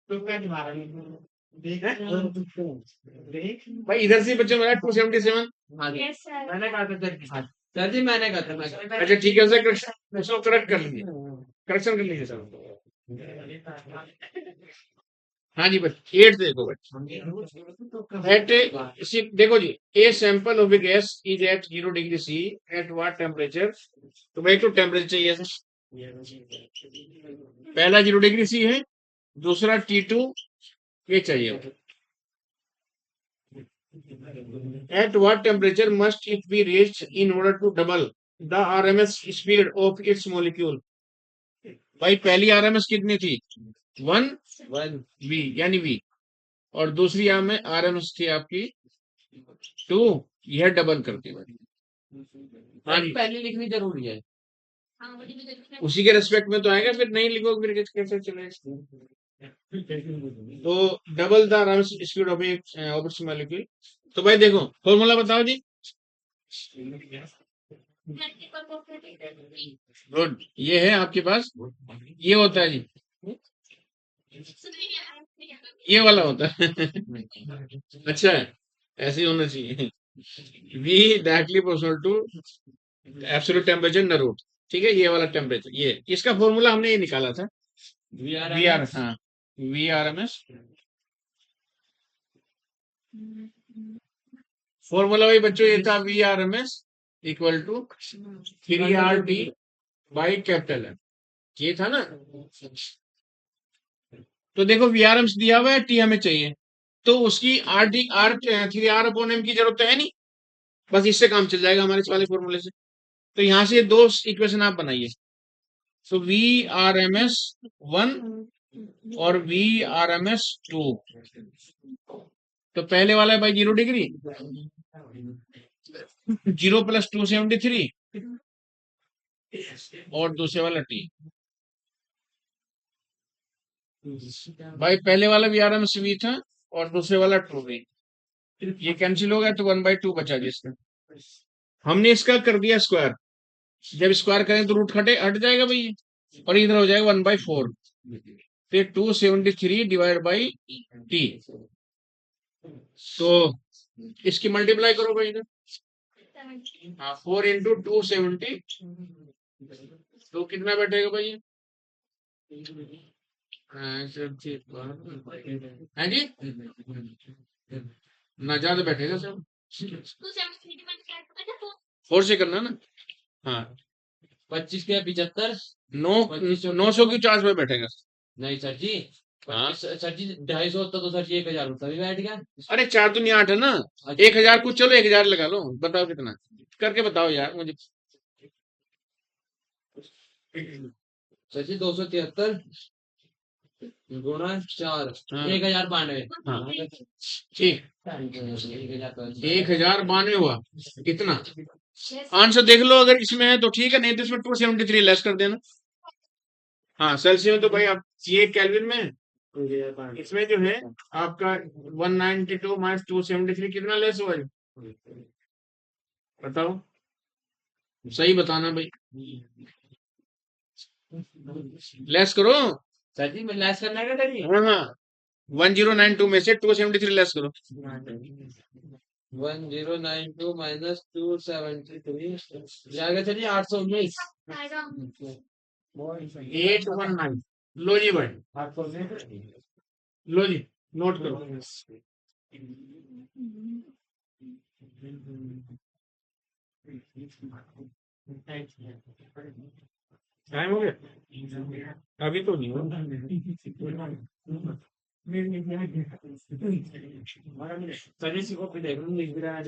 C: तो क्या तुम्हारा देख
A: भाई, इधर से बच्चे मेरा 277।
C: Yes, sir.
B: मैंने कहा था सर के साथ। सर जी मैंने कहा था मैं।
A: अच्छा ठीक है सर, करेक्शन करेक्ट कर लीजिए, करेक्शन कर लीजिए सर। हाँ जी बस 8 देखो भाई। एट देखो जी, a sample of a gas is at 0 degree C at what temperature. तो भाई तो टेम्परेचर चाहिए सर। पहला 0 डिग्री सी है, दूसरा T2 ये चाहिए। At what temperature must it be reached in order to double the RMS speed of its molecule? भाई पहली RMS कितनी थी? 1 V यानी V, और दूसरी RMS थी आपकी 2। यह डबल करती भाई। हाँ जी,
B: पहले लिखनी जरूरी है।
A: उसी के रेस्पेक्ट में तो आएगा, फिर नहीं लिखोगे फिर कैसे चलेगा? तो double the RMS speed of its molecule. तो भाई देखो फॉर्मूला बताओ जी। गुड, ये है आपके पास, ये होता है जी, ये वाला होता है। अच्छा है, ऐसे ही होना चाहिए। V directly proportional to absolute temperature in the root, ठीक है, ये वाला टेम्परेचर, ये इसका फॉर्मूला हमने ये निकाला था, वी आर, हाँ, VRMS फॉर्मूला वही बच्चों, ये था VRMS equal to 3RT by capital M, ये था ना। तो देखो VRMS दिया हुआ है, T हमें चाहिए, तो उसकी R 3R अपॉन M की जरूरत है नहीं, बस इससे काम चल जाएगा हमारे इस वाले फॉर्मूले से। तो यहाँ से दो इक्वेशन आप बनाइए, तो VRMS 1 और VRMS 2, तो पहले वाला है बाई 0 डिग्री, 0 प्लस 273, और दूसरे वाला T भाई, पहले वाला VRMS V था और दूसरे वाला 2V, ये कैंसिल हो गया तो 1/2 बचा जिसका, हमने इसका कर दिया स्क्वायर, जब स्क्वायर करें तो रूट हट जाएगा भाई, और इधर हो जाएगा 1/4, फिर 273 डिवाइड बाई T, तो इसकी मल्टीप्लाई करो भाई इधर, हाँ, 4 इंटू 270, तो कितना बैठेगा भाई, हाँ जी, ना ज्यादा बैठेगा सर, 4 से करना ना, हाँ,
B: 25 के 75,
A: 900 की 4 में बैठेगा,
B: नहीं सर जी,
A: हाँ,
B: सर जी 250 होता तो सर जी 1000 होता भी बैठ गया।
A: अरे 4 तो नहीं 8 है ना, 1000 कुछ, चलो 1000 लगा लो, बताओ कितना करके बताओ यार मुझे।
B: सर जी 273 गुणा 4,
A: हाँ
B: 1092,
A: हाँ ठीक, 1092 हुआ, कितना आंसर देख लो, अगर इसमें है तो ठीक है, नहीं तो इसमें 273 लेस कर देना, हाँ सेल्सियस में तो भाई आप, ये केल्विन में है, इसमें जो है आपका 192 माइनस 273 कितना लेस हुआ है, बताओ, सही बताना भाई, लेस करो,
B: सर जी मैं लेस करना है क्या
A: हाँ हाँ, 1092 में से 273 लेस करो,
B: 1092 माइनस 273 जाएगा चलिए 819,
A: 819, लो जी भाई, लो जी, नोट करो, टाइम हो गया, अभी तो नहीं हुआ,
B: सर जी कॉपी देख लो लिख भी रहा है,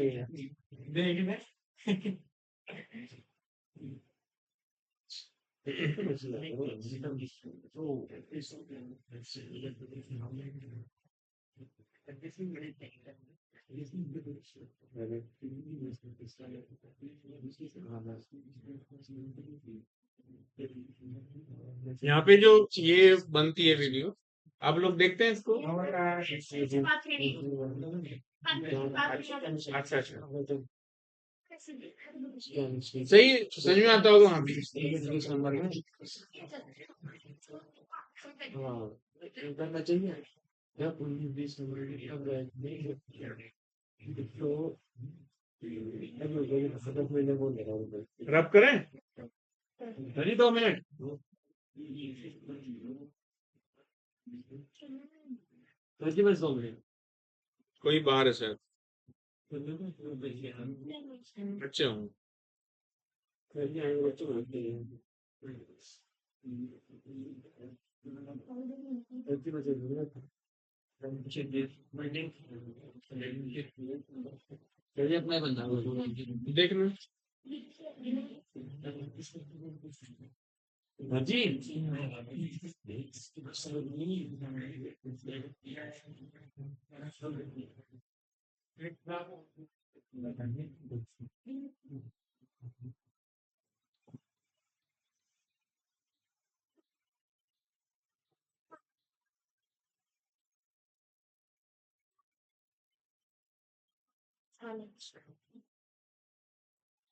A: यहाँ पे जो ये बनती है वीडियो, आप लोग देखते हैं इसको, अच्छा अच्छा, सही समझ में आता होगा वहाँ पे,
B: 20 नंबर में हाँ करना चाहिए जब 19-20 नंबर की अब तो खत्म मैंने बोल दे रहा हूँ
A: रब करें,
B: सर 2 मिनट सर जी बस 2 मिनट
A: कोई बाहर है सर, अच्छा हूँ,
B: चलिए अपना ही बंदा
A: देखना,
B: जी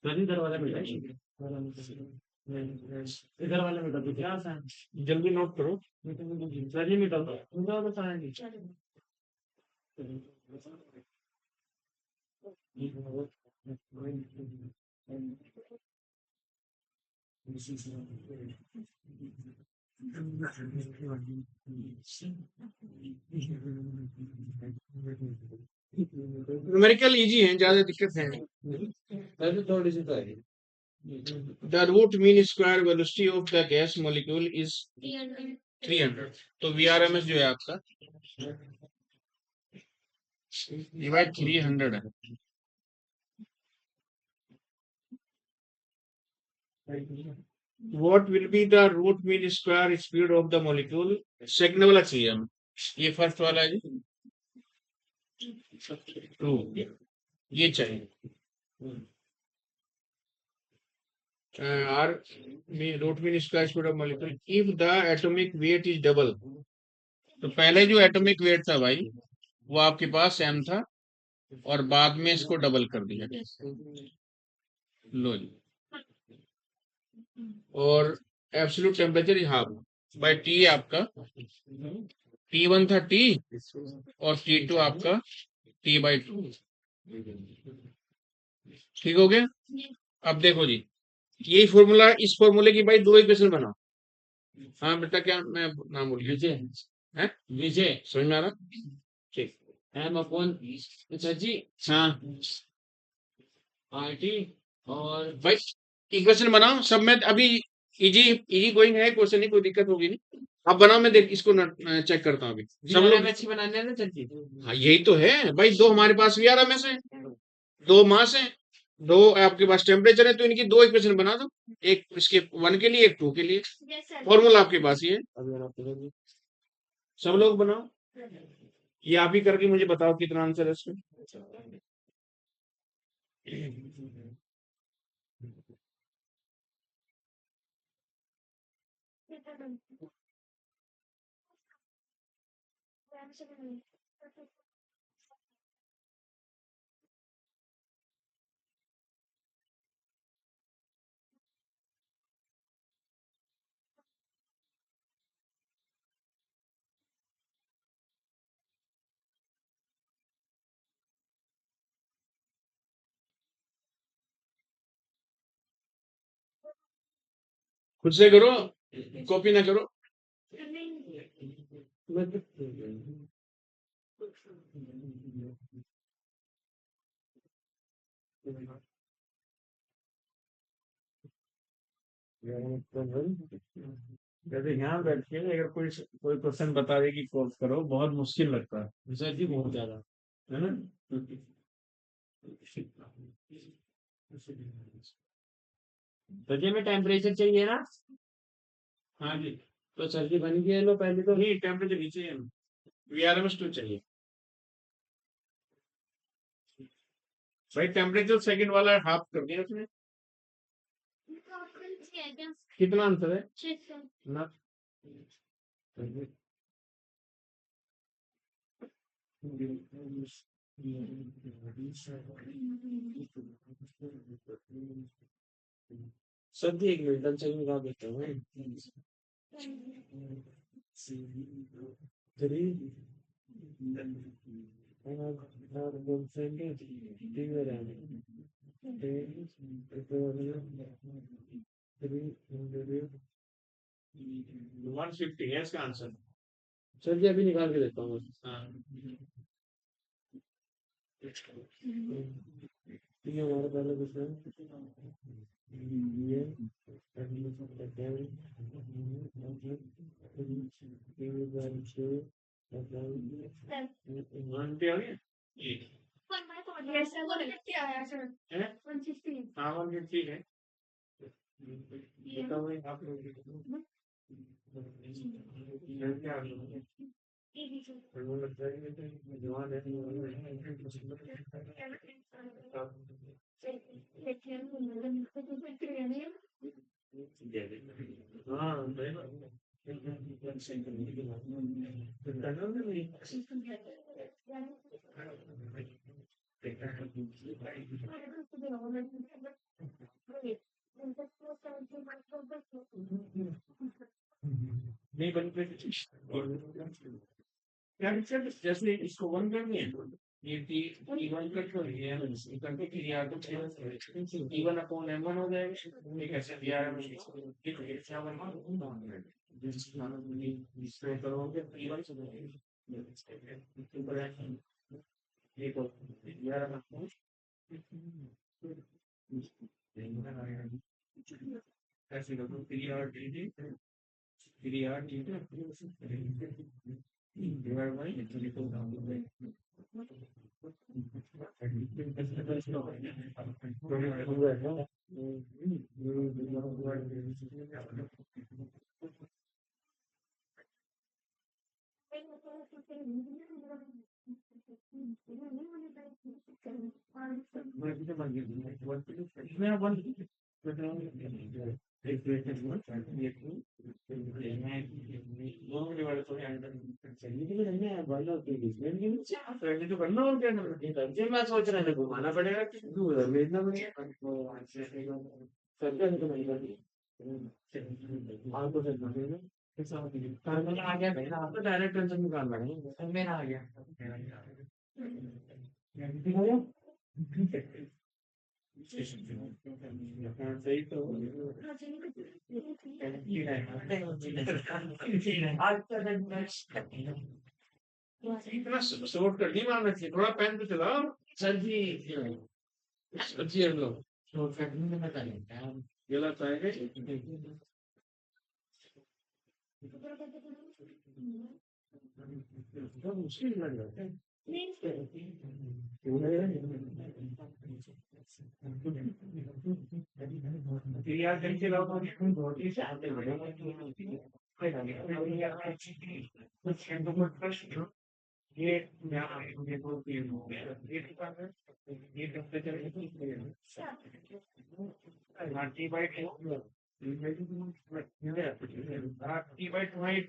B: सर इधर वाला मिटा दीजिए। इधर वाला मिटा दो क्या आसान
A: जल्दी नोट करो।
B: सर ये मिटा दो उधर बताया नहीं
A: न्यूमेरिकल इजी है, ज्यादा दिक्कत है नहीं।
B: सर थोड़ी सी तो है
A: The root mean square velocity of the gas molecule is
C: 300
A: 300। तो VRMS जो है आपका डिवाइड 300 है। What will be the root mean square speed of the molecule? Second वाला चाहिए हमें, ये फर्स्ट वाला है जी 2, ये चाहिए। R root mean square speed of molecule if the atomic weight is double। तो पहले जो एटॉमिक वेट था भाई वो आपके पास m था और बाद में इसको डबल कर दिया, लो जी। और absolute temperature half by T है आपका, T1 था T और T2 आपका T/2। ठीक हो गया। अब देखो जी, यही फॉर्मूला, इस फॉर्मूले की भाई दो इक्वेशन बनाओ। हाँ बेटा, क्या मैं नाम भूल गया,
B: विजय
A: है
B: विजय
A: समझ में आ रहा? ठीक।
B: एम अपॉन सर जी
A: हाँ
B: RT और
A: भाई इक्वेशन बनाओ सब में। अभी इजी इजी गोइंग है क्वेश्चन, नहीं कोई दिक्कत होगी नहीं। अब बनाओ, मैं देख इसको चेक करता हूँ अभी सब लोग।
B: अच्छी बनाने हैं ना सर जी
A: हाँ यही तो है भाई, दो हमारे पास VRMS है, दो मास है, दो आपके पास टेम्परेचर है, तो इनकी दो इक्वेशन बना दो, एक इसके 1 के लिए, एक 2 के लिए। फॉर्मूला आपके पास ही है, सब लोग बनाओ। ये आप ही करके मुझे बताओ कितना आंसर है इसमें। खुद से करो, कॉपी ना करो।
B: जैसे यहाँ बैठ के अगर कोई कोई क्वेश्चन बता दे कि कोर्स करो, बहुत मुश्किल लगता है सर जी, बहुत ज्यादा है ना। सर जी में टेम्परेचर चाहिए ना।
A: हाँ जी,
B: तो सर जी बन गया लो पहले तो
A: नहीं टेम्परेचर नीचे है, VRMS 2 चाहिए भाई। टेम्परेचर सेकंड वाला हाफ कर दिया उसने। कितना आंसर है ना?
B: सर जी एक मिनट चेक निकाल देता हूँ। 3
A: 150 है इसका आंसर।
B: सर जी अभी निकाल के देता हूँ।
A: हाँ
B: ये हमारा पहला क्वेश्चन ये
A: 150 आ गया ये। है? हाँ 150 है। बताओ भाई आप लोग क्या
B: जवान है
C: हाँ
B: नहीं बनते क्या जैसे इसको वन कर दिए ये टी1 कट कर दिया करके फिर यार तो टी1 अपॉन m1 हो जाएगा एक ऐसे दिया है जिसको करोगे टी1 से ये तो यार ऐसे करो 3r divided by मैं सोच रहा था घुमाना पड़ेगा कि दूर भेजना पड़ेगा आपको आ गया तो डायरेक्ट टेंशन निकालना है मेरा आ गया सही तो
A: इतना शॉर्ट कट नहीं मारना चाहिए, थोड़ा पेन पे चलाओ।
B: सर जी
A: अच्छी है लोग
B: शॉर्टकट में बता देता
A: गलत आएगा।
B: मुश्किल लग रहा है यार कहीं से लाओ बहुत ही शांति ये T/2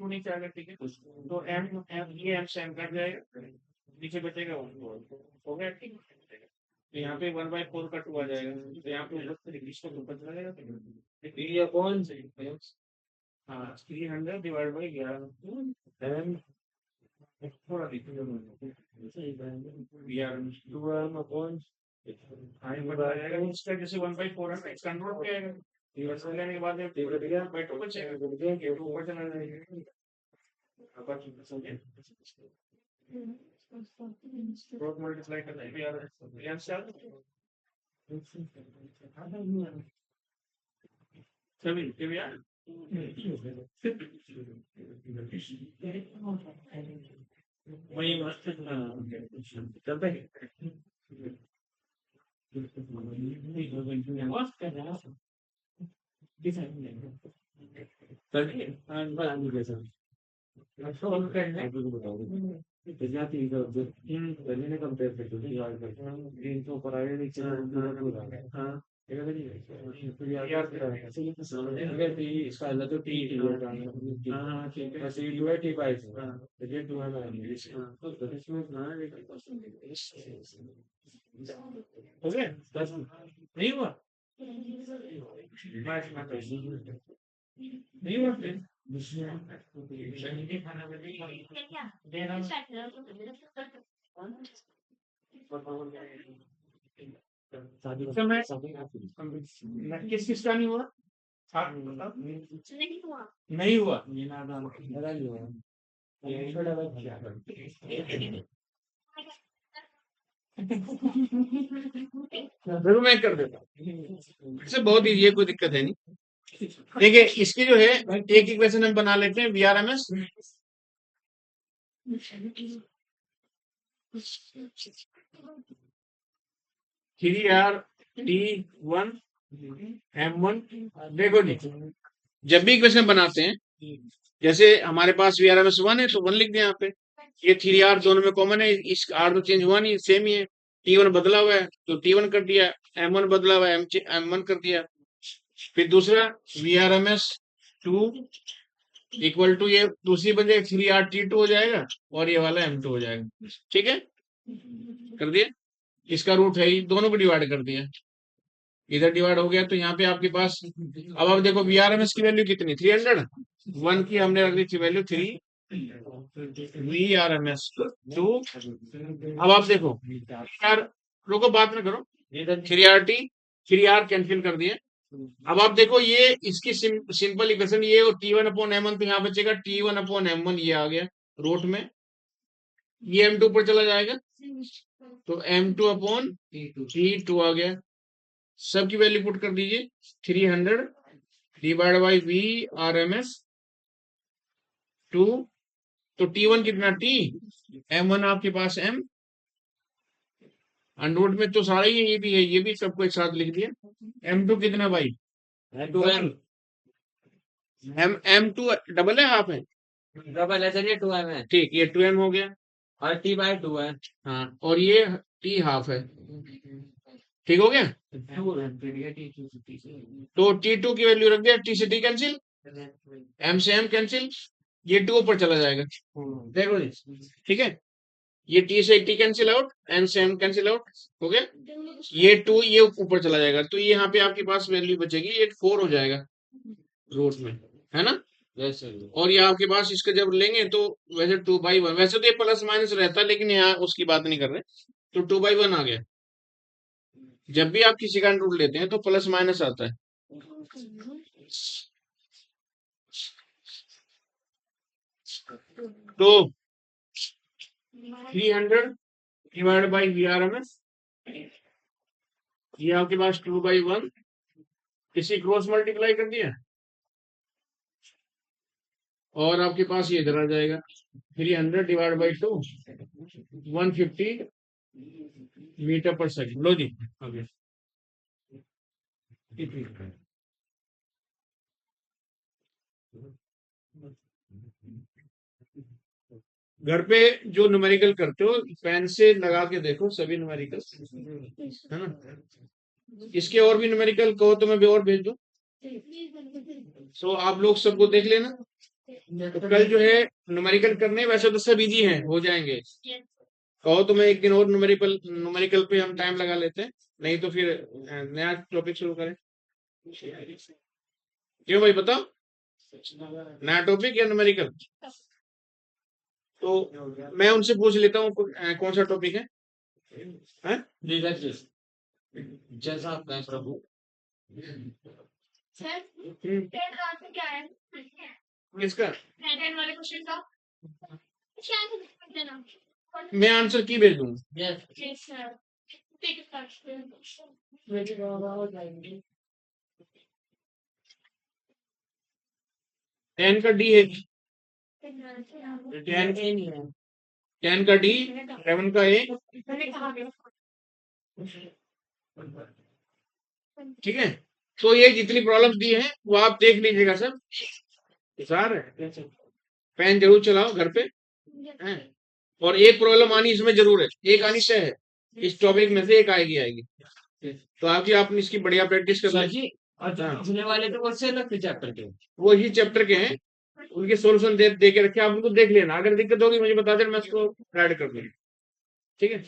B: नहीं चाहिए ठीक है तो m ये m से m कर जाएगा नीचे बचेगा हो गया ठीक तो यहाँ पे 1/4 का 2 आ जाएगा तो यहाँ पे इसको ऊपर चला जाएगा ये कौन से हाँ 300 डिवाइड बाई 11 थोड़ा इसका जैसे 1/4 है इसका कंट्रोल क्या है रिवर्स लेने के बाद बाई 2 बचेगा ये 2 ऊपर चला जाएगा क्रॉस मल्टीप्लाई करना है यार आंसर सभी ये यार वही मस्त चलता है मस्त कर रहा है इसका अलग तो टी हो गया नहीं हुआ नहीं हुआ किस किस का नहीं हुआ नहीं हुआ
A: जरूर मैं कर देता हूँ, इससे बहुत इजी है, कोई दिक्कत है नहीं। देखिए इसकी जो है एक इक्वेशन हम बना लेते हैं VRMS three are T1 M1। देखो जी जब भी इक्वेशन बनाते हैं जैसे हमारे पास VRMS 1 है तो 1 लिख दें यहाँ पे, ये 3R दोनों में कॉमन है, इस R तो चेंज हुआ नहीं सेम ही है, T1 बदला हुआ है तो T1 कर दिया, M1 बदला हुआ है M1 कर दिया। फिर दूसरा VRMS 2 इक्वल टू ये दूसरी बन जाएगी 3R T2 हो जाएगा और ये वाला M2 हो जाएगा। ठीक है कर दिया, इसका रूट है ही, दोनों को डिवाइड कर दिया, इधर डिवाइड हो गया तो यहाँ पे आपके पास अब आप देखो VRMS की वैल्यू कितनी 300 1 की हमने रख दी थी वैल्यू 3 VRMS टू। अब आप देखो यार, रुको बात ना करो। 3RT 3R कैंसिल कर दिए। अब आप देखो ये इसकी सिंपल इक्वेशन, ये T1/M1 तो यहाँ बचेगा T1/M1, ये आ गया रूट में, ये M2 पर चला जाएगा तो M2/T2 आ गया। सबकी वैल्यू पुट कर दीजिए, 300 डिवाइड बाई VRMS 2। तो T1 कितना T, M1 आपके पास M, अंडरवुड में तो सारा ही ये भी है, ये भी सबको एक साथ लिख दिया। M2 कितना भाई, M2 डबल है हाफ है,
B: डबल है, चलिए 2M है
A: ठीक, ये 2M हो गया।
B: और T/2 है।
A: हाँ, और ये T हाफ है, ठीक हो गया। तो T2 की वैल्यू रख दिया, T से T कैंसिल, M से M कैंसिल, ये 2 ऊपर चला जाएगा, देखो जी, ठीक है। ये T से T कैंसिल आउट, M से M कैंसिल आउट, हो गया। ये 2 ये ऊपर चला जाएगा, तो ये यहाँ पे आपके पास वैल्यू बचेगी, ये 4 हो जाएगा रूट में, है ना। और ये आपके पास इसका जब लेंगे तो वैसे 2/1, वैसे तो ये प्लस माइनस रहता है, लेकिन यहाँ उसकी बात नहीं कर रहे, तो 2/1 आ गया। जब भी आप किसी का रूट लेते हैं तो प्लस माइनस आता है। तो 300 डिवाइड बाई VRMS, ये आपके पास 2/1, इसी क्रॉस मल्टीप्लाई कर दिया और आपके पास ये इधर आ जाएगा 300 डिवाइड बाई 2, 150 मीटर पर सेकंड। लो जी, आगे घर पे जो न्यूमेरिकल करते हो पेन से लगा के देखो सभी न्यूमेरिकल, है ना। इसके और भी न्यूमेरिकल कहो तो मैं भी और भेज दूं, तो आप लोग सबको देख लेना। तो कल जो है न्यूमेरिकल करने, वैसे तो सब इजी हैं, हो जाएंगे। कहो तो मैं एक दिन और न्यूमेरिकल न्यूमेरिकल पे हम टाइम लगा लेते हैं, नहीं तो फिर नया टॉपिक शुरू करें। क्यों भाई बताओ, नया टॉपिक या न्यूमेरिकल? तो मैं उनसे पूछ लेता हूँ कौन सा टॉपिक है, हैं?
B: जैसा आप कहें प्रभु।
C: सर टेन आंसर क्या है?
A: किसका?
C: टेन वाले क्वेश्चन का क्या आंसर देना?
A: मैं आंसर की भेज दूंगा।
C: यस सर, ठीक है सर। मेरे बाबा हो जाएंगे।
A: 10 का डी है,
C: 10 नहीं है।
A: 10 का डी, 11 का ए,
C: मैंने कहा
A: ठीक है। तो ये जितनी प्रॉब्लम्स दी हैं वो आप देख लीजिएगा सब, सर पेन जरूर चलाओ घर पे, हैं? और एक प्रॉब्लम आनी इसमें जरूर है, एक आनी तय है, इस टॉपिक में से एक आएगी आएगी, तो आपने इसकी बढ़िया प्रैक्टिस कर ली।
B: और पूछने वाले तो वो से अलग चैप्टर के,
A: वो ही चैप्टर के हैं, उनके सोल्यूशन दे के रखे, आप उनको देख लेना, अगर दिक्कत होगी मुझे बता देना, मैं उसको ऐड कर दूंगा, ठीक है।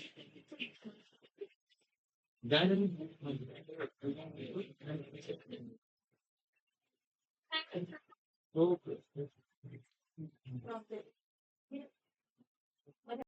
C: Okay.